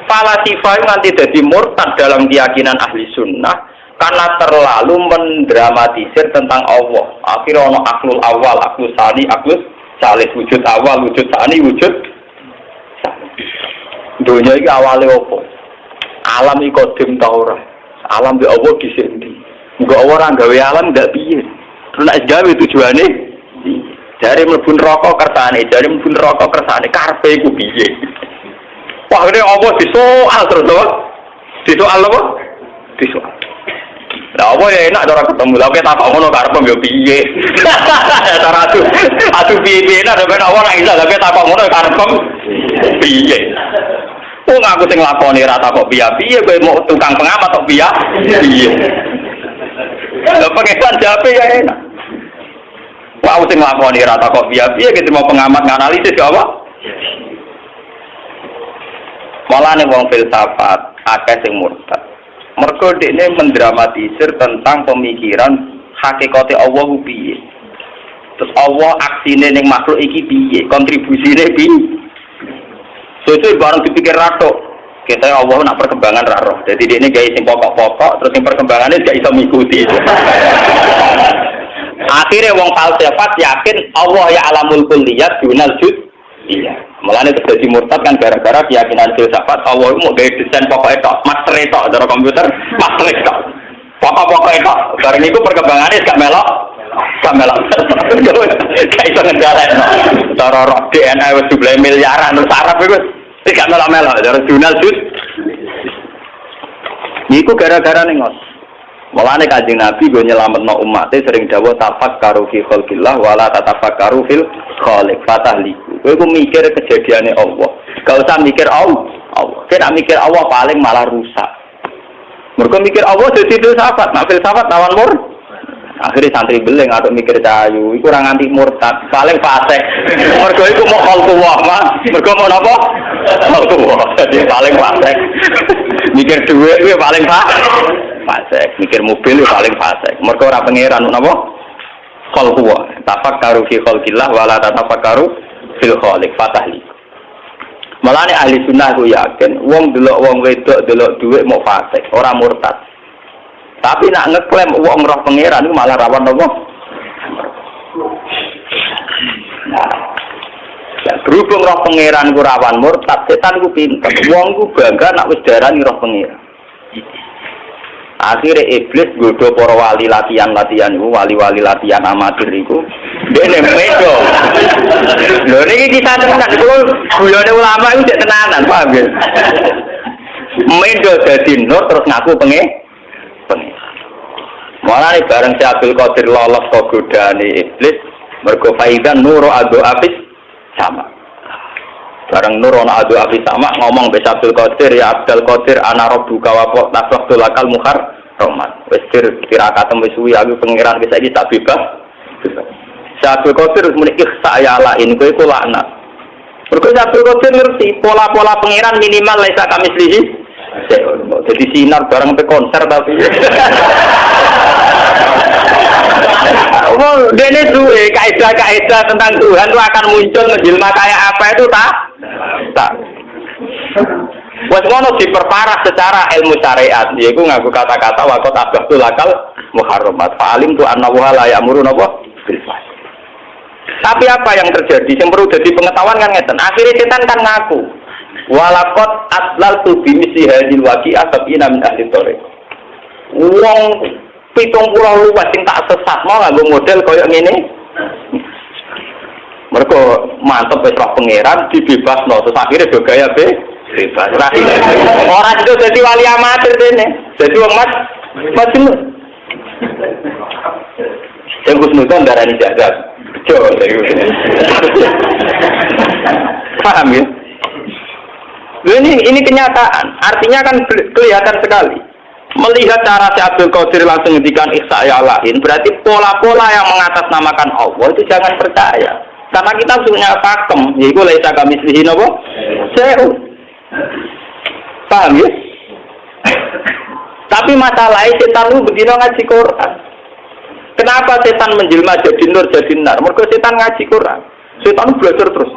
Falasifah itu nanti jadi murtad dalam keyakinan ahli sunnah karena terlalu mendramatisir tentang Allah. Akhirnya ono aklul awal, aklul sani, aklul Salis wujud awal, wujud sani, wujud dunia iki awale opo? Alam iki kodim ta ora? Alam di Allah dhisik ndi? Engko ora gawe alam ndak piye? Terus nek gawe tujuane jare mlebu neraka kersane, jare mlebu neraka kersane karepe iku piye? Wah, ini apa disoal terus to? Disoal apa? Disoal. Lah apa ya enak cara ketemu lha kok takok ngono karep yo piye. Cara adu piye nek ben awak nek iso lha takok ngono karep piye. Wong aku sing lakoni ra takok piye kowe mau tukang pengamat tok piye. Lha pengen jape ya enak. Wah, aku sing lakoni ra takok piye gitu mau pengamat nganalisis ya apa? Malane wong filsafat akeh sing murtad. Mergo dekne mendramatisir tentang pemikiran hakikate Allah piye. Terus Allah aksine ning makhluk iki piye, kontribusine piye. Sesuk bareng dipikir ratok. Kita Allah nak perkembangan ra roh. Dadi dekne gawe sing pokok-pokok terus sing perkembangannya gak iso mikuti. Akhirnya wong falsafat yakin Allah ya alamul kulliyat dunal juz. Iya. Mulane terjadi murtad kan gara-gara keyakinan filsafat Allah mau gawe desain pokoknya tok, master tok cara komputer, master tok. Pokok-pokoknya tok. Bareng iku perkembangannya gak melok. Gak melok. Gak iso ngendhalekno. Cara roh DNA wis jumlah miliaran terus saraf iku gak melok-melok cara jurnal juz. Iku gara-gara ning ngos. Mulane Kanjeng Nabi go nyelametno umate sering dawuh tafakkaru fi khalqillah wala tatafakkaru fil khaliq fatahliku. Kowe ku mikir kejadiane Allah. Gak usah mikir Allah. Kita mikir Allah paling malah rusak. Mergo mikir Allah dadi filsafat, nak filsafat lawan mur. Akhirnya santri beling atau mikir cahayu, iku ora nganti murtad, paling fasik. Mergo iku mau khalqullah, Mas. Mergo mau napa? Khalqullah. Dadi paling fasik. Mikir dhuwit kuwi paling fasik. Mikir mobil paling fasik. Mergo ora pangeran napa? Khalqullah. Tafakkaru fi khalqillah wala tatafakkaru fil khaliq fatahli. Malane ahli sunnah ku yakin wong delok wong wedok delok dhuwit mau fasik, ora murtad. Tapi nak ngeklaim wong roh pangeran iku malah rawan apa? Nah, ya berhubung roh pangeran ku rawan murtad, setan ku pinter. Wong ku bangga nak wis darani roh pangeran. Akhirnya iblis godho para wali latihan iku, wali-wali latihan amatir iku. Dene medo. Lho niki kita tenan kulo guyone ulama iku cek tenanan, paham ya? Medo dadi nur terus ngaku pengen. Mulane bareng si Abdul Qadir lolos kok godane iblis, mergo faidan nuru adu afis sama. Bareng nur ana adu afis sama ngomong be Abdul Qadir, ya Abdul Qadir ana rabbuka wa tasawtu lakal muhar rahmat. Wis kirakatem wis suwi aku pangeran wis saiki tak bebas. Si Abdul Qadir muni ikhsa ya lain kowe iku laknat. Mergo si Abdul Qadir ngerti pola-pola pangeran minimal laisa kamislihi. Jadi sinar bareng pe konser tapi. Oh, dene duwe kaidah-kaidah tentang Tuhan itu akan muncul menjelma kayak apa itu tak. Wes ngono diperparah secara ilmu syariat, yaiku nganggo kata-kata waqat abahtu lakal muharramat. Fa'alim tu anna wa la ya'muru napa bil fahsy. Tapi apa yang terjadi? Yang perlu jadi pengetahuan kan ngeten. Akhirnya setan kan ngaku. Walaqad atlaltu bi misli hadhil waqi'ah sabina min ahli thariq. Wong 70 luwih sing tak sesat mau nganggo model koyo ngene. Mergo mantep wis roh pangeran dibebasno terus akhire do gaya bebas. Ora itu dadi wali amatir dene. Dadi wong macam sing kusnudan darani jagat. Bejo. Paham ya? Ini kenyataan, artinya kan kelihatan sekali. Melihat cara si Abdul Qadir langsung ngendikan ihsa ya lain, berarti pola-pola yang mengatasnamakan Allah itu jangan percaya. Karena kita punya pakem, yaitu laisa kamislihi napa? Se'u. Paham ya? Tapi masalahnya setan itu begini ngaji Quran. Kenapa setan menjelma jadi nur jadi nar? Mergo setan ngaji Quran. Setan belajar terus.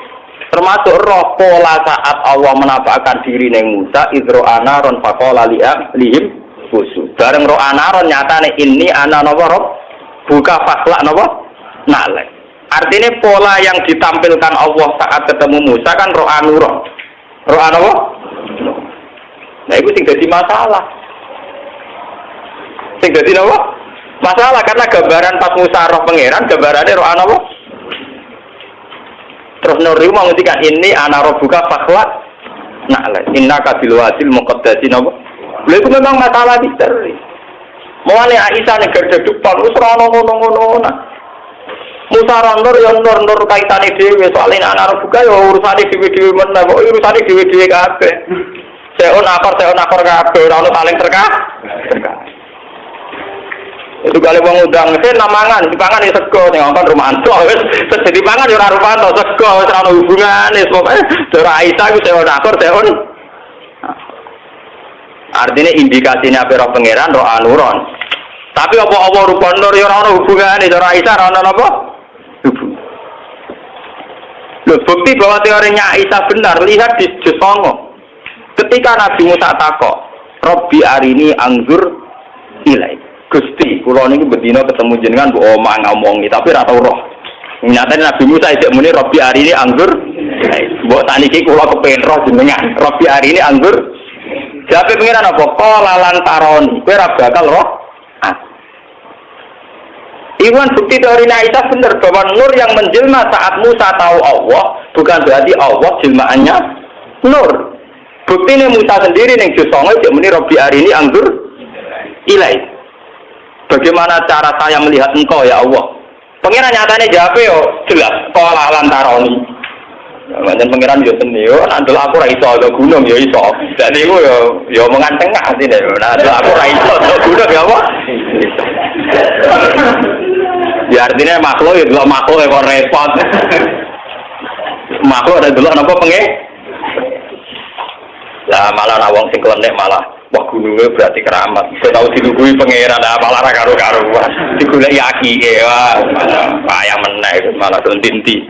Termasuk roh pola saat Allah menampakkan diri neng Musa idro anaron fakola lihim khusus. Bareng roh anaron nyatane ini ana nopo roh buka fakla nopo nalek. Artinya pola yang ditampilkan Allah saat ketemu Musa kan ro'a nurah. Ro'a apa? Nah itu sing dadi masalah. Sing dadi apa? Masalah karena gambaran pas Musa roh pangeran gambarannya ro'a apa? Terus Nur itu mau ngertikan ini ana rabbuka fakhlaq. Nah, innaka bil wadil muqaddasin apa? Lha itu memang masalah misteri. Mulane Aisyah nek gedhe-gedhe wis ora ngono-ngono. Musa Nur ya Nur kaitane dhewe soalé ana rabbuka ya urusane dhewe-dhewe men, kok urusane dhewe-dhewe kabeh. Seon akor kabeh ora ono saling terkah. Itu kali wong undang sen namangan dipangan ya sego ning ngkon rumah antuk wis terus dipangan ya ora rupato sego wis ora ono hubungane pokoke ora Aisyah iku seon akor seon. Artinya indikasinya apa roh pangeran roh anuron. Tapi apa rupa nur ya ora ono hubungane ora Aisyah ora ono apa? Hubungan. Loh, bukti bahwa teorinya Aisyah benar lihat di juz 9. Ketika Nabi Musa takok, Robbi arini anggur ilai. Gusti, kula niku bendina ketemu jenengan mbok omah ngomongi tapi ora tau roh. Nyatane Nabi Musa isih muni Robbi arini anggur. Mbok sakniki kula kepengin roh jenengan. Robbi arini anggur. Jawabe pengiran apa? Qala lan taroni. Kowe ora bakal roh. Iwan bukti dari Aisyah benar bahwa nur yang menjelma saat Musa tahu Allah bukan berarti Allah jelmaannya nur. Bukti ini Musa sendiri yang jusongnya dia muni Robbi arini anggur ilai. Bagaimana cara saya melihat engkau ya Allah? Pengiran nyatanya jawab yo jelas. Qala lan taroni. Manjen pengiran yo seni yo, andel aku ra iso ada gunung yo iso. Dadi iku yo omongan tengah atine yo. Nah, aku ra iso ada gunung ya apa? Ya artinya makhluk ya delok makhluk kok repot. Makhluk ada delok napa penge? Lah malah ana wong sing klenek malah wah gunungnya berarti keramat. Saya tahu dilugui pangeran malah ra karo-karuan. Digoleki akike wah payah meneh malah dontinti.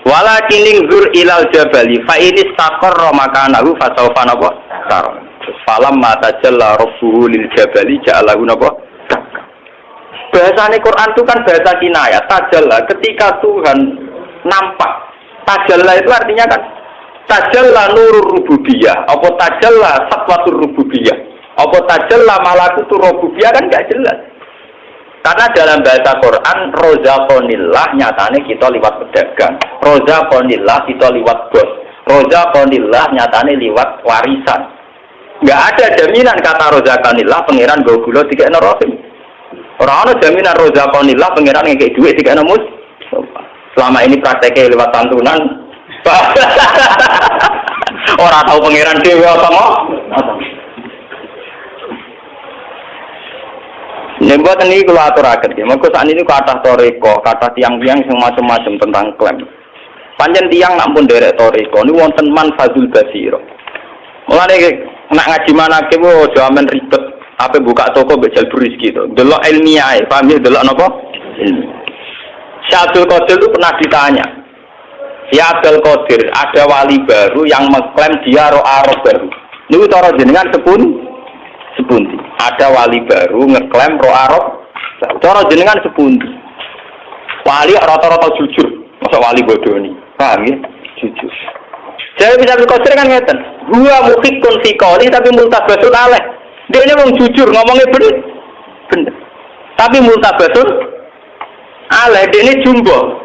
Walakin linggur ilal jabali fa ini istaqarra makanahu fa sawfa napa tar. Falam mata jalla rabbuhu lil jabali ja'alahu napa. Bahasane Quran itu kan bahasa kinayah. Tajalla ketika Tuhan nampak. Tajalla itu artinya kan tajalla nurur rububiyah. Apa tajalla satwatur rububiyah. Apa tajalla malakutur rububiyah kan enggak jelas. Karena dalam bahasa Quran rozaqonillah nyatane kita liwat pedagang. Rozaqonillah kita liwat bos. Rozaqonillah nyatane liwat warisan. Enggak ada jaminan kata rozaqonillah pangeran go gula dikekno rohim. Ora ana jaminan rozaqonillah pangeran ngekek dhuwit dikekno mus. Selama ini prakteknya lewat santunan. Ora tahu pangeran dhewe apa. Nembuat ini kalau aturakan, maka saat ini kata toriko, kata tiang-tiang yang macam-macam tentang klaim. Panjen tiang nampun derek toriko, ini wonten man fazul basiro. Mulai nak ngaji mana kebo, jaman ribet, apa buka toko bejal buris gitu. Delok ilmiah, paham ya? Delok apa? Syabdul Qadir itu pernah ditanya, ya Abdul Qadir, ada wali baru yang mengklaim dia roh-roh baru. Ini cara jenengan sepunti. Ada wali baru ngeklaim roh arab. Cara jenengan sepundi. Wali rata-rata jujur, masa wali bodoh ini. Paham ya? Jujur. Jadi bisa dikosir kan ngeten. Gua mukhikun fikoli tapi multabasun aleh. Dia ini wong jujur ngomongnya bener. Tapi multabasun aleh. Dia ini jumbo.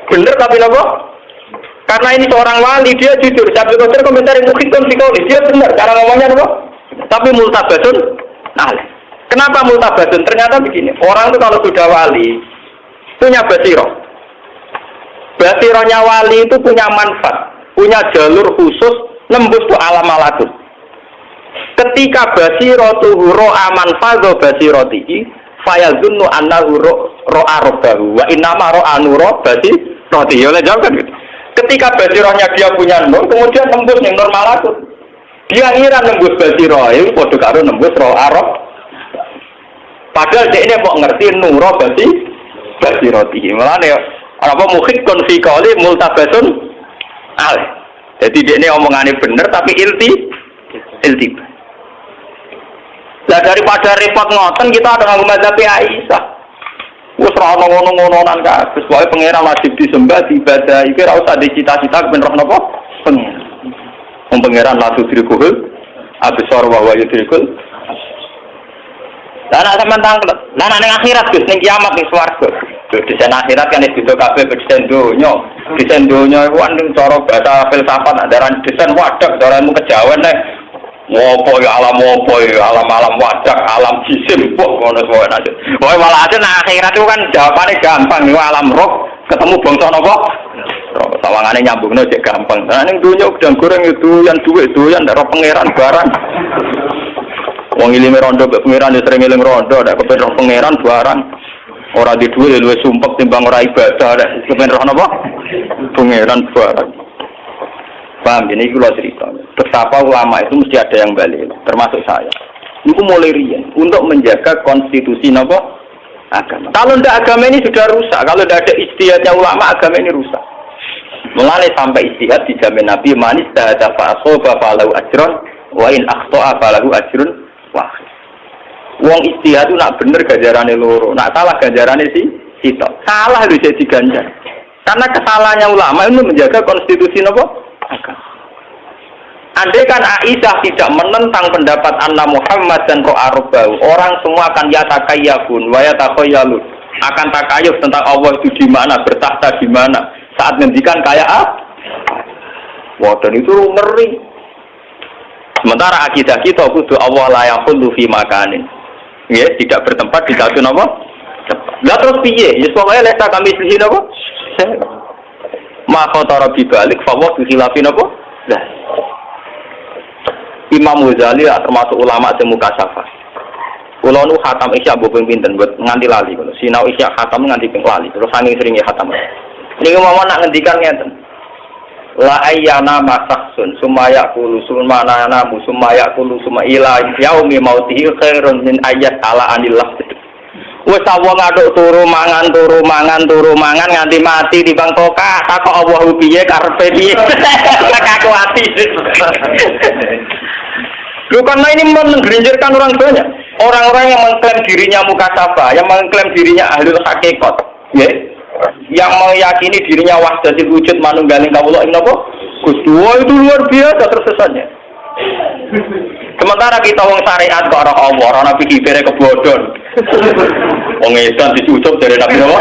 Bener tapi apa? Karena ini seorang wali dia jujur. Saya dikosir komentar mukhikun fikoli dia bener. Cara ngomongnya apa? Tapi multabasun aleh. Kenapa multabasun? Ternyata begini, orang itu kalau sudah wali punya basiroh. Basirohnya wali itu punya manfaat, punya jalur khusus nembus ke alam malakut. Ketika basiroh tuh ro'a manfaatho basirotihi fayazunnu annahu ro'a robbahu wa innama ro'a nuro basirotihi. Oleh jawab kan gitu. Ketika basirohnya dia punya nur, kemudian nembus yang nur malakut. Dia ngira nembus basiroh, itu podo karo nembus roh arab. Padahal dia ini kok ngerti nuro basiroti. Mulane apa mukhik konfikoli multabasun aleh. Jadi dia ini omongannya bener tapi ilti. Lah daripada repot ngoten kita ada ngomong mazhab Aisyah. Wes ora ono ngono-ngononan kabeh. Pokoke pangeran wajib disembah, diibadah. Iki ora usah dicita-cita ben roh napa? Pangeran. Wong pangeran la tudrikul absar wa huwa yudrikul. Lah nek sampean tanglet, lah nek ning akhirat Gus ning kiamat ning swarga. Desain akhirat kan wis beda kabeh desain donya. Desain donya iku kan cara bahasa filsafat andaran desain wadah carane kejawen nek ngopo ya alam alam wadah, alam jisim kok ngono wae aja. Wae malah aja nek akhirat itu kan jawabane gampang niku alam roh ketemu bangsa napa? Sawangane nyambungno cek gampang. Nah ning donya udang goreng itu yang duit doyan ndak pangeran barang. Wong ilime rondo mbek pangeran ya sering eling rondo, ndak kepen roh pangeran barang. Ora di duwe luwih sumpek timbang ora ibadah, ndak kepen roh napa? Pangeran barang. Paham ini kula cerita. Betapa ulama itu mesti ada yang balik, termasuk saya. Niku mulai riyen untuk menjaga konstitusi napa? Agama. Kalau ndak agama ini sudah rusak, kalau ndak ada ijtihadnya ulama agama ini rusak. Mulai sampai ijtihad dijamin Nabi manis dahada fa'asoba falahu ajrun wa in akhto'a falahu ajrun wahid. Wong ijtihad itu nak bener ganjarane loro, nak salah ganjarane sitok. Salah lho jadi ganjar. Karena kesalahannya ulama itu menjaga konstitusi napa? Agama. Andai kan Aisyah tidak menentang pendapat Anna Muhammad dan Ro'arubau, orang semua akan yatakayabun wa yatakhayalun. Akan takayuf tentang Allah itu di mana, bertahta di mana. Saat ngendikan kayak wah dan itu ngeri. Sementara akidah kita kudu Allah la yaqulu fi makanin. Ya, tidak bertempat di satu napa? Lah terus piye? Ya pokoke lesa kami sih napa? Ma khatara bi balik fa wa bi khilafin napa? Lah. Imam Ghazali termasuk ulama sing mukasafah. Kula nu khatam isya mbok pinten buat nganti lali kula. Sinau isya khatam nganti ping lali. Terus saking seringe khatam. Ini mau nak ngendikan ngeten. La ayyana masaksun sumaya kulu sumana namu sumaya kulu suma ila yaumi mautihi khairun min ayat ala anillah. Wes wong ngaduk turu mangan nganti mati timbang tokah takok Allah piye karepe piye. Aku ati. Karena ini menggerinjirkan orang banyak. Orang-orang yang mengklaim dirinya mukasabah, yang mengklaim dirinya ahlul hakikat, ya, yang meyakini dirinya wahdatul wujud manunggaling kawula ing napa? Gusti itu luar biasa tersesatnya. Sementara kita wong syariat kok ora Allah, ora nabi kibere kebodhon. Wong edan dicucuk dari nabi napa?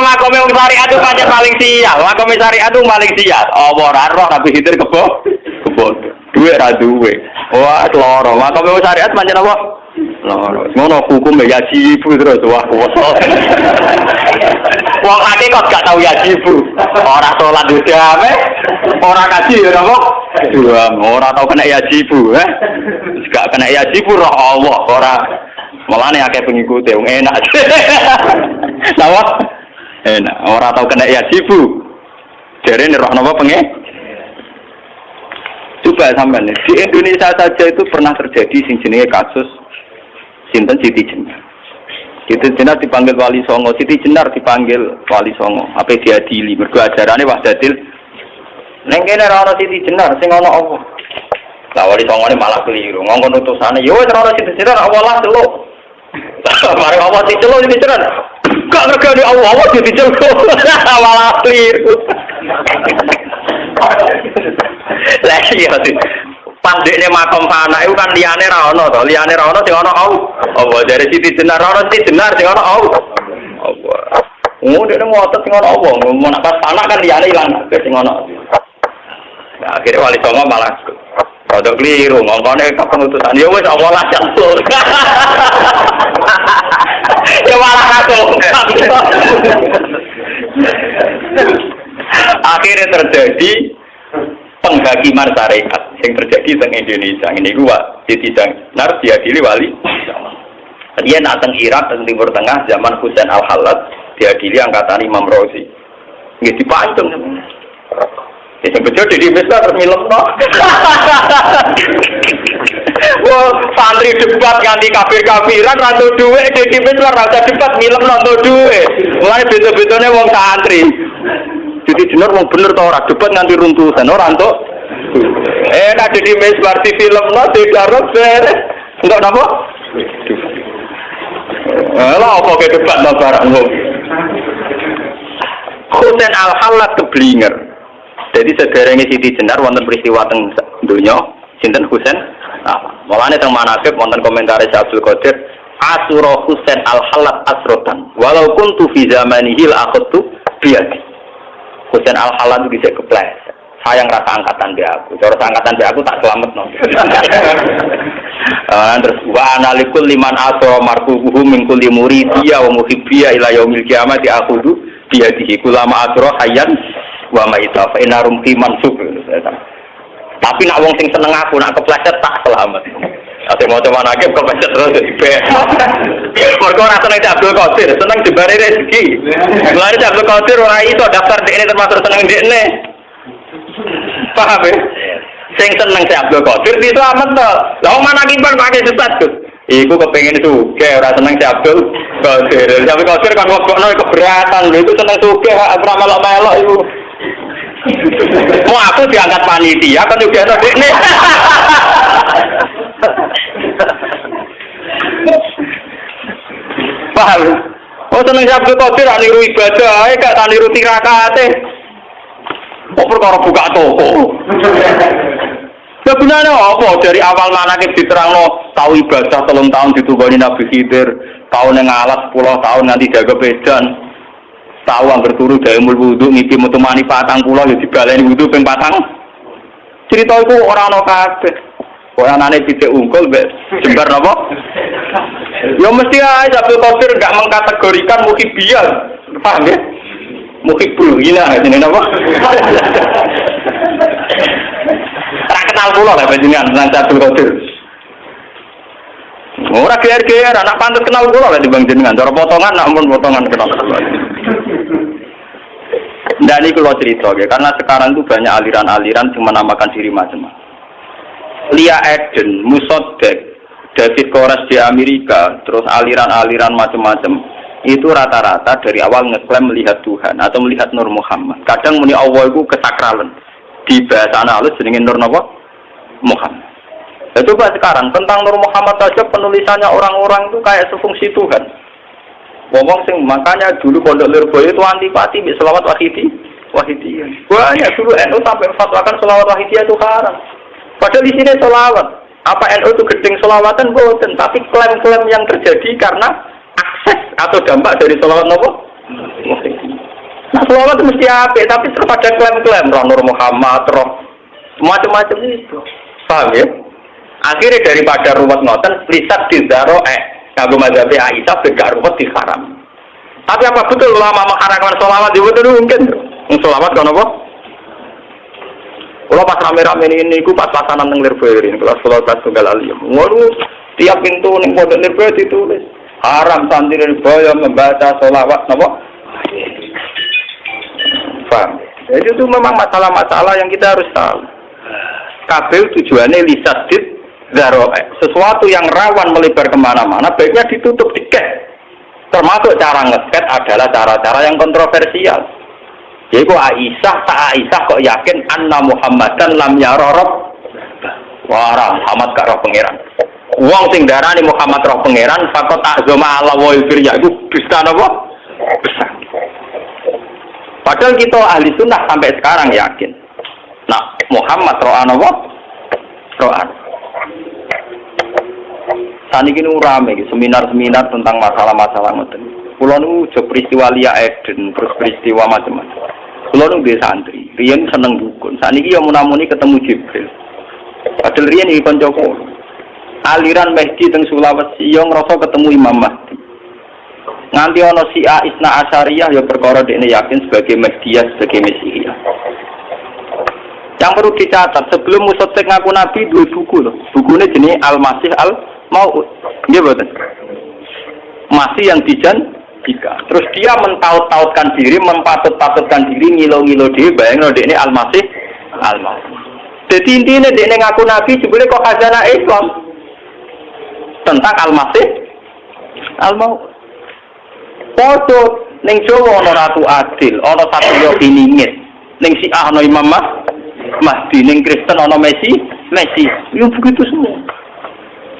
Makome wong syariat itu pancen paling sial. Makome syariat itu paling sial. Allah ora roh nabi kibere kebodhon. Duwe ra duwe. Wah, loro. Makome wong syariat pancen apa? Loro. Ngono hukum ya jibu terus wah kuwasa. Wong hakikat gak tau ya jibu. Ora salat udame, ora kaji ya napa? Ora tau kena ya jibu, Gak kena ya jibu roh Allah, ora. Mulane akeh pengikute wong enak. Napa? Enak, ora tau kena ya jibu. Jarene roh napa pengen? Coba sampean di Indonesia saja itu pernah terjadi sing jenenge kasus sinten Siti Jenar. Siti Jenar dipanggil Wali Songo, Siti Jenar dipanggil Wali Songo. Apa diadili mergo ajarane Wahdatil. Ning kene ora ana Siti Jenar sing ana apa? Lah Wali Songone malah keliru. Ngongkon utusane yo ora ana Siti Jenar Allah lah celuk. Mari Allah diceluk Siti Jenar. Gak ngergani Allah diceluk. Malah keliru. Lah iya sih. Pandekne makom fana iku kan liyane ra ono to, liyane ra ono sing ono Allah. Dari Siti Jenar ono Siti Jenar sing ono Allah. Dekne ngotot sing ono Allah. Mun pas fana kan liyane ilang sing ono. Nah, akhirnya Wali Songo malah rada keliru ngomongane kapan utusan. Ya wis Allah lah jantul. Ya malah aku. Akhirnya terjadi penghakiman syariat yang terjadi di Indonesia. Ini gua Siti Jenar diadili Wali. Dia datang Irak dan Timur Tengah zaman Husain Al-Halad diadili angkatan Imam Razi. Nggih dipancung. Yang bejo di Mesir terus milem no. Wah, santri debat ganti kafir-kafiran rantu duit di Mesir rasa debat milem rantu duit. Mulai beto-betone wong santri. Jadi Jenar wong bener to ora debat nganti runtusan ora entuk. Nek di Mesir di film no di darat beres. Enggak napa? Lah apa ke debat no barang lo. Husain Al-Hallat keblinger. Jadi sederenge Siti Jenar wonten peristiwa teng donya sinten Husain. Nah, mulane teng manaqib wonten komentar Abdul Qadir Asura Husain Al-Hallat asrotan. Walau kuntu fi zamanihi al-akhtu biadi. Husain Al-Hallat itu bisa kepleset. Sayang rasa angkatan dia aku. Cara angkatan dia aku tak selamat no. Terus wa analikul liman asra marqubuhu min kulli muridiya wa muhibbiya ila yaumil qiyamati akhudhu biadihi kulama asra hayyan wa maita fa inarum mansub. Tapi nak wong sing seneng aku nak kepleset tak selamat. Ate mau coba nake kepleset terus dipe. Mergo ora seneng Abdul Qadir, seneng jebare rezeki. Mulane Abdul Qadir ora iso daftar dekne termasuk seneng dekne. Paham ya? Sing seneng si Abdul Qadir itu amat to. Lah wong manakiban pakai debat tuh. Iku kepengin sugih ora seneng si Abdul Qadir. Abdul Qadir kan wogokno keberatan lho itu seneng sugih ora melok-melok iku. Mau aku diangkat panitia kan juga ada dekne. Paham? Oh seneng si Abdul Qadir niru ibadah ae gak niru tirakate. Kok perkara buka toko. Sebenarnya apa dari awal manakib diterangno tahu ibadah 3 tahun ditugoni Nabi Khidir, tahun yang alas 10 tahun nanti jaga bedan, tahu angger turu daemul wudu ngiki metu mani 40 ya dibaleni wudu ping 4. Cerita iku ora ana kabeh. Kok anane titik unggul mbek jembar napa? Ya mesti ae Abdul Qadir enggak mengkategorikan muhibiyah. Paham ya? Muhibul gila jenenge napa? Ora kenal kula lha panjenengan nang Abdul Qadir. Ora geer-geer anak pantes kenal kula lha dibang jenengan. Cara potongan nak mun potongan kenal. Dan ini kalau cerita ya, karena sekarang itu banyak aliran-aliran yang menamakan diri macam-macam. Lia Eden, Musoddek, David Koresh di Amerika, terus aliran-aliran macam-macam. Itu rata-rata dari awal ngeklaim melihat Tuhan atau melihat Nur Muhammad. Kadang muni Allah itu kesakralan. Di bahasa halus jenenge Nur napa? Muhammad. Ya, coba sekarang tentang Nur Muhammad saja penulisannya orang-orang itu kayak sefungsi Tuhan. Ngomong sing makanya dulu Pondok Lirboyo itu antipati mbek selawat wahidiyah. Banyak dulu NU sampai fatwakan selawat wahidiyah itu haram. Padahal di sini selawat. Apa NU itu gedeng selawatan boten, tapi klaim-klaim yang terjadi karena akses atau dampak dari selawat nopo? Nah selawat itu mesti apik, tapi terus ada klaim-klaim roh Nur Muhammad, roh macam-macam itu. Paham ya? Akhirnya daripada ruwet ngoten, lisat dizaro kanggo mazhab Aisyah begak ruwet diharam. Tapi apa betul ulama mengharamkan selawat di betul mungkin? Selawat kan apa? Kalau pas rame-rame ini, aku pas pasanan nang Lirboyo ini, kelas selawat tunggal aliyah. Waduh, tiap pintu neng Pondok Lirboyo ditulis haram santri Lirboyo membaca selawat, apa? Paham? Jadi itu memang masalah-masalah yang kita harus tahu. Kabel tujuannya lisadid zaro'e. Sesuatu yang rawan melebar kemana-mana, baiknya ditutup diket. Termasuk cara ngeset adalah cara-cara yang kontroversial. Jadi kok Aisyah kok yakin anna Muhammadan lam yara rabb. Wah, Muhammad gak roh pangeran. Wong sing darani Muhammad roh pangeran, fakot azama Allah wa yufir iku bisa napa? Besar. Padahal kita ahli sunnah sampai sekarang yakin. Nah, Muhammad roh napa? Roh. Saniki nu rame seminar-seminar tentang masalah-masalah ngoten. Kula nu jo peristiwa Lia Eden, terus peristiwa macam-macam. Kula nu nggih santri, riyen seneng dukun. Saniki ya munamuni ketemu Jibril. Padahal riyen iki kanca kula. Aliran Mahdi teng Sulawesi yo ngrasa ketemu Imam Mahdi. Nganti ana Syiah Isna Asyariyah ya perkara dekne yakin sebagai Mahdiyah, sebagai Mesihiyah. Yang perlu dicatat, sebelum Musoddek ngaku Nabi dua buku loh. Bukunya jenis Al-Masih Al-Maud. Dia betul. Masih yang dijanjikan. Terus dia mentaut-tautkan diri, mempatut-patutkan diri, ngilo-ngilo dia, bayangin dia ini Al-Masih Al-Maud. Jadi intinya dia ngaku Nabi, sebenarnya kok khazanah Islam tentang Al-Masih Al-Maud. Foto ning Jawa ana Ratu Adil, ana Satrio Piningit, ning Syiah ana Imam Mahdi, ning Kristen ana Messi, yo begitu semua.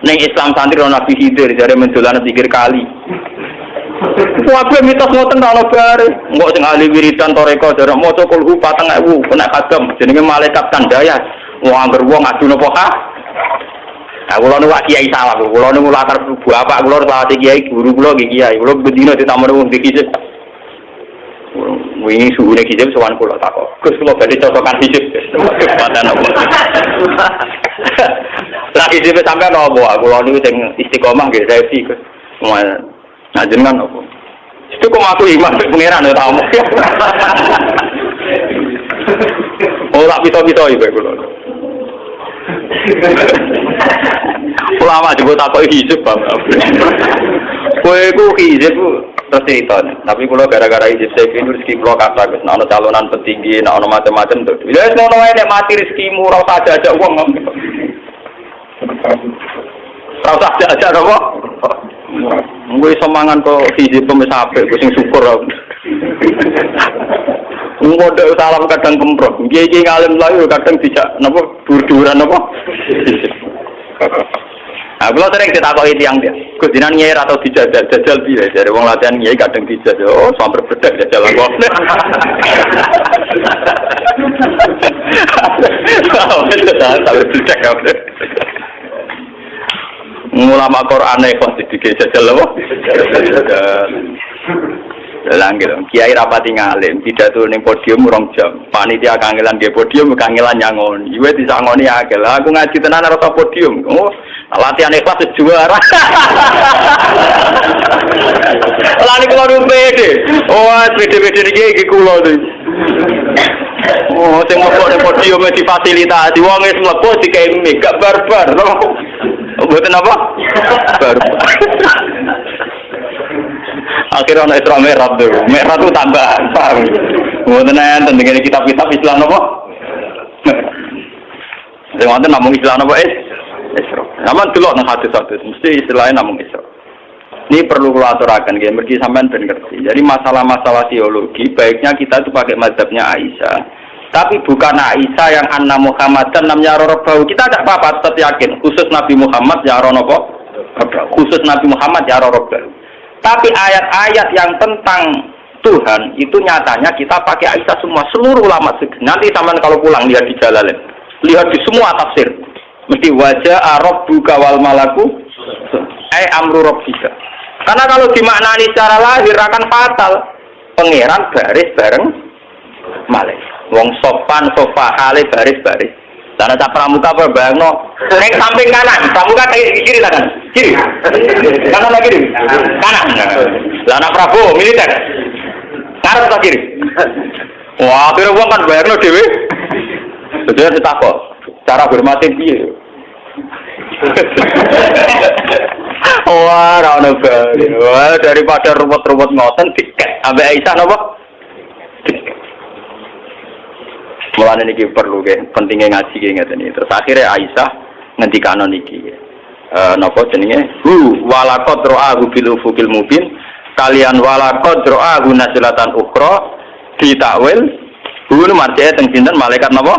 Neng Islam santri ana Nabi Khidir jare mendolan pikir kali. Wae mitos ngoten ta ono bare. Engko sing ahli wiridan toreko jare maca kulhu 4000 kena kadam jenenge malaikat kandaya. Wong angger wong adu napa ha? Nah, kula niku kiai salah, kula niku latar bapak kula salah kiai guru kula nggih kiai. Kula bedina ditamani wong iki. Wingi suhune hijab sowan kula takok. Gus kula badhe cocokan hijab. Padan apa? Lagi hijab sampean apa? Kula niku sing istiqomah nggih resi Gus. Nah jenengan apa? Itu kok aku iman pengiran ya tamu. Oh tak pito-pito iki kula. Ulama juga takok hijab Bang. Kowe ku hijab terus cerita, tapi kalau gara-gara hijab saya ini rezeki kalau kata Gus, nak calonan petinggi, nak macam-macam tu. Ya semua orang yang mati rezekimu, rasa aja uang ngam. Rasa aja apa? Gue semangat kok hijab pemesape, gue sing syukur. Ngode salam kadang kemprok, gigi ngalim lagi kadang tidak, napa dur-duran napa. Nah, kalau sering ditakoki tiyang dia, Gus jenengan nyai atau dijajal piye? Dari wong latihan nyai kadang dijajal. Oh, sampai bedak jajal aku. Sampai bedak kabeh. Ulama Quran kok dijajal apa? Lang gitu. Kiai rapati ngalim, pidato ning podium 2 jam. Panitia kangelan dia podium, kangelan nyangoni. Iwe disangoni akeh. Lah aku ngaji tenan ora podium. Oh, latihan ikhlas juara. Lah niku lho pede. Oh, pede-pede iki kula to. Oh, sing mlebu ning podium difasilitasi. Wong wis mlebu dikei mic gak barbar. Mboten apa? Barbar. Akhirnya ana Isra Mi'raj tuh. Mi'raj itu tambah paham. Mboten enten dengan kitab-kitab Islam apa? Sing wonten namung Islam apa Isra. Namun delok nang hadis-hadis mesti istilahnya namung Isra. Ini perlu kula aturaken nggih mergi sampean ben ngerti. Jadi masalah-masalah teologi baiknya kita itu pakai mazhabnya Aisyah. Tapi bukan Aisyah yang anna Muhammadan lam yara rabbahu. Kita tidak apa-apa tetap yakin khusus Nabi Muhammad yara napa? Khusus Nabi Muhammad yara rabbahu. Tapi ayat-ayat yang tentang Tuhan itu nyatanya kita pakai Aisyah semua, seluruh ulama. Nanti sampean kalau pulang lihat di Jalalain, lihat di semua tafsir. Mesti wajah rabbuka wal malaku amru rabbika. Karena kalau dimaknani secara lahir akan fatal. Pangeran baris bareng malaikat. Wong sopan sofa hale baris-baris. Karena tak pramuka apa bangno nek samping kanan, pramuka kiri kanan. Kiri. Kanan lagi kiri. Kanan. Lah anak Prabowo militer. Kanan atau kiri? Wah, akhirnya wong kan bayarno dhewe. Jadi ditakok, cara hormati piye? Wah, ora ono bae. Wah, daripada ruwet-ruwet ngoten diket ambek Aisyah napa? Mulane niki perlu nggih, pentingnya ngaji nggih ngeten iki. Terus akhirnya Aisyah ngendikano niki. Napa jenenge? Walaqad ra'ahu bil ufuqil mubin. Kalian walaqad ra'ahu nasilatan ukhra ditakwil. Bunu marjane teng sinten malaikat napa?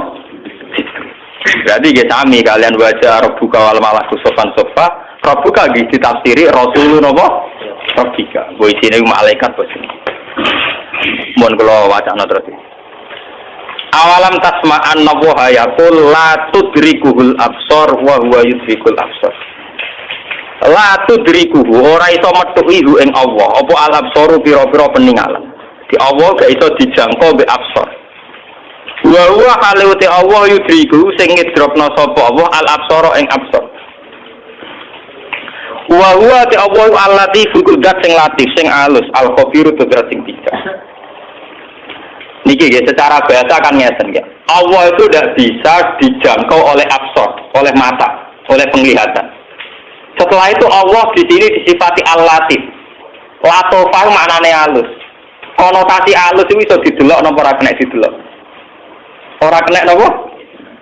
Berarti nggih sami kalian wajah rabbuka wal malaku sofan sofa. Rabbuka nggih ditafsiri rasulun napa? Rabbika. Bo isine malaikat bos. Mun kula wacana terus. Awalam tasma'an nabuha yaqul la tudrikuhul absar wa huwa yudrikul absar. La tudrikuhu ora iso metuhi ing Allah. Apa al absaru pira-pira peninggalan. Di Allah gak iso dijangkau mbek absar. Wa huwa kalute Allah yudriku sing ngidropno sapa Allah al absara ing absar. Wa huwa te Allah allati fukudat sing latif sing alus al khabiru tegara sing bijak. Niki ya, secara bahasa kan ngeten ya. Allah itu tidak bisa dijangkau oleh absor, oleh mata, oleh penglihatan. Setelah itu Allah di sini disifati al-latif. Latofah maknane halus. Konotasi halus itu bisa didelok napa ora kena didelok. Ora kena napa?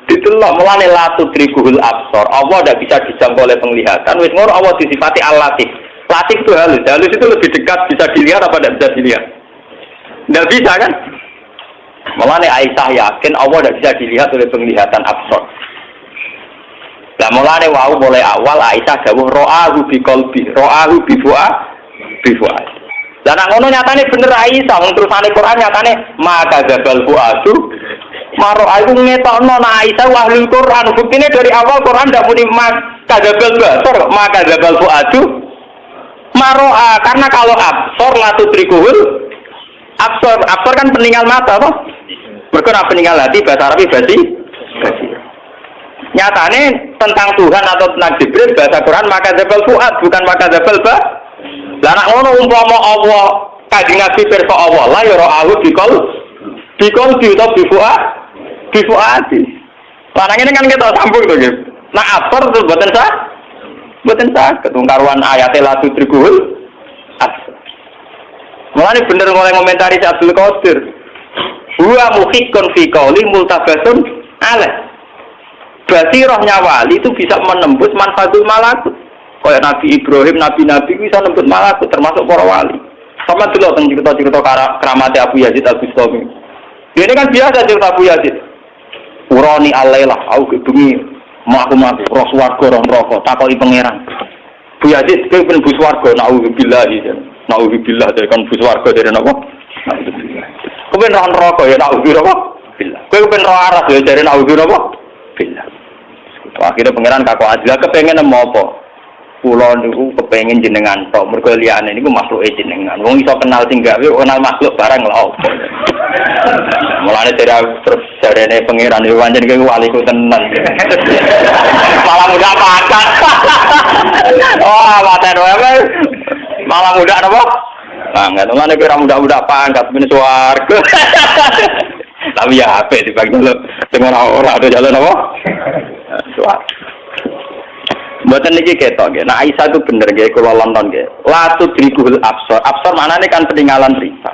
Didelok mulane la tudrikuhul absor. Allah tidak bisa dijangkau oleh penglihatan. Wis ngono Allah disifati al-latif. Latif itu halus. Halus itu lebih dekat, bisa dilihat apa tidak bisa dilihat? Tidak bisa kan? Malah Aisyah yakin Allah tidak bisa dilihat oleh penglihatan absor. Nah Lah mulane wau mulai awal Aisyah dawuh ro'ahu bi qalbi, ro'ahu bi fuad. Lah nek ngono nyatane bener Aisyah, wong terusane Quran nyatane maka zabal fuadu. Maro aku ngetokno nek Aisyah wahlul Quran, buktine dari awal Quran ndak muni maka zabal basar, maka zabal fuadu. Maro'a karena kalau absor la tudrikuhul absor kan peninggal mata toh. Mergo nek peninggal hati bahasa Arab basi. Nyatane tentang Tuhan atau tentang Jibril bahasa Quran maka zabal fuad bukan maka zabal ba. Lah nek ngono umpama Allah Kanjeng Nabi pirsa Allah la ya ra'ahu bikol utawa bifuad. Larang ini kan kita sambung to nggih. Nah absor itu mboten sah. Mboten sah ketungkaruan ayat la tudrikuhul absor. Mulane bener mulai komentari Abdul Qadir. Huwa muhiqqun fi qouli multabasun alaih. Berarti rohnya wali itu bisa menembus manfatul malakut. Kayak Nabi Ibrahim, Nabi-Nabi bisa menembus malakut termasuk para wali. Sama dulu tentang cerita-cerita keramatnya Abu Yazid Al-Bustami. Ini kan biasa cerita Abu Yazid. Urani alailah, aku bengi mlaku-mlaku roh swarga roh neraka takoki pangeran. Abu Yazid kowe ben bus swarga naudzubillah ya. Naudzubillah dari kan bus swarga dari napa? Naudzubillah. Kowe ben roh neraka ya naudzubillah. Billah. Kowe ben roh aras ya dari naudzubillah. Billah. Akhirnya pangeran kakak Adila kepengen apa? Pulau niku kepengen jenengan tok mergo liyane niku makhluke jenengan. Wong iso kenal sing gawe kenal makhluk barang lha opo. Mulane terus jarene pangeran yo pancen kowe waliku tenan. Malah mudah pakat. Oh, maten wae. Malah mudah napa? Banget. Mulane kowe ora mudah-mudah pangkat ben swarga. Tapi ya apik dibagi lho. Dengan ora ada jalan apa? Swarga. Mboten niki ketok nggih. Nah Aisyah itu bener nggih kula lonton nggih. La tudrikuhul absar. Absar maknane kan peninggalan rifa.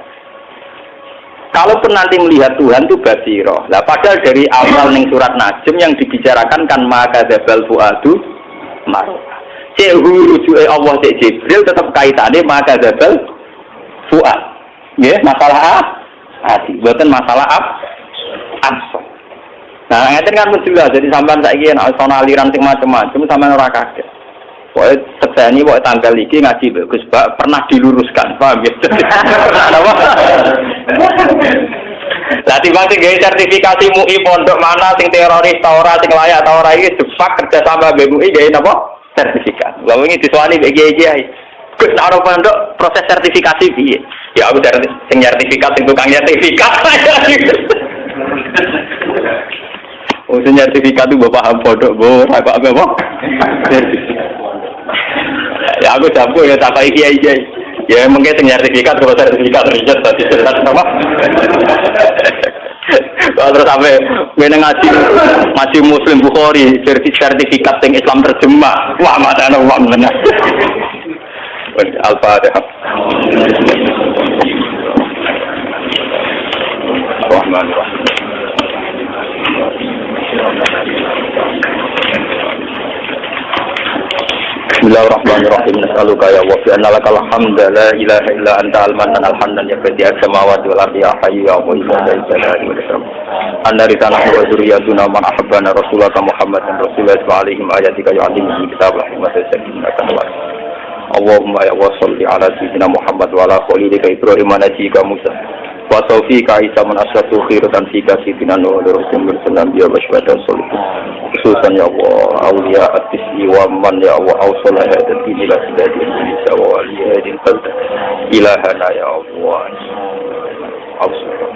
Kalaupun nanti melihat Tuhan itu basiro. Lah padahal dari awal ning surat Najm yang dibicarakan kan maka zabal fuadu marwa. Cek rujuke Allah cek Jibril tetap kaitane maka zabal fuad. Nggih, masalah hati. Mboten masalah absar. Nah, ngeten kan jelas jadi sampean saiki nek ana aliran sing macam-macam sampean ora kaget. Pokoke sekseni pokoke tanggal iki ngaji Gus Bak pernah diluruskan, paham ya? Apa? Lah tiba sing gawe sertifikasi MUI pondok mana sing teroris ta ora sing layak ta ora iki depak kerja sama MUI gawe napa? Sertifikat. Lah wingi disuwani mbek kiai-kiai. Gus nek ora pondok proses sertifikasi piye? Ya aku dari sing sertifikat sing tukang sertifikat. Usun sertifikat itu bapak paham bodoh, apa? Ya aku jago ya tak kayak kiai. Ya mungkin sertifikat kalau sertifikat riset tadi jelas apa? Kalau terus sampai ngaji Muslim Bukhari sertifikat yang Islam terjemah, wah mata anak uang benar. Al-Fatihah. Bismillahirrahmanirrahim. Bismillahirrahmanirrahim. Nas'aluka ya wa fi anna lakal hamda la ilaha illa anta al-mannan al-hamdan ya badi'a samawati wal ardi ya hayyu ya qayyum ya jalali wal ikram. Anna rizana wa dzurriyyatuna man ahabbana rasulaka Muhammadan rasulullah alaihim ayatika yu'allimuhum kitabah wa tasaddaqaka wa Allahumma ya wa salli ala sayyidina Muhammad wa ala khalilika Ibrahim wa najika Musa wa tawfika Isa man asyatu khiratan fika sayyidina Nuh wa rasulullah sallallahu alaihi wa sallam khususan ya Allah awliya at-tis'i wa man ya Allah awsala hadal ila sidadi Indonesia wa waliyadin qalta ilahana ya Allah awsala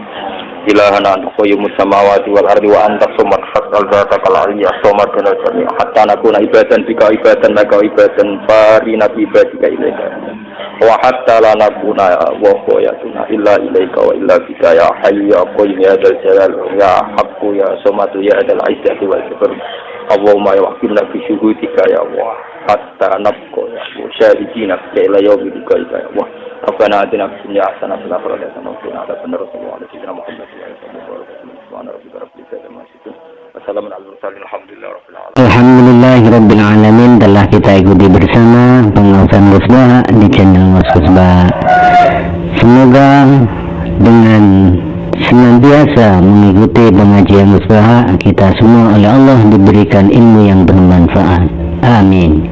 ilahana qayyumus samawati wal ardi wa anta samad fatal zatakal aliyah samad dan jami' hatta nakuna ibadan bika ibadan laka ibadan farina ibadika ilaika wa hatta la nakuna wa khoyatuna illa ilaika wa illa bika ya hayyu ya qayyum ya dzal jalal ya haqqu ya samad ya dzal izzati wal ikram Allahumma ya waqina fi syuhudika ya Allah hatta nabqa ya syahidina ila yaumika ya Allah Rabbana atina fid dunya hasanah wa fil akhirati hasanah wa qina adzabannar sallallahu alaihi wa Muhammad wa alihi wa sahbihi wassalamu ala mursalin alhamdulillahi rabbil alamin. Alhamdulillahirabbil alamin. Telah kita ikuti bersama pengawasan musbah di channel Mas Kusbah. Semoga dengan senantiasa mengikuti pengajian Musbaha, kita semua oleh Allah diberikan ilmu yang bermanfaat. Amin.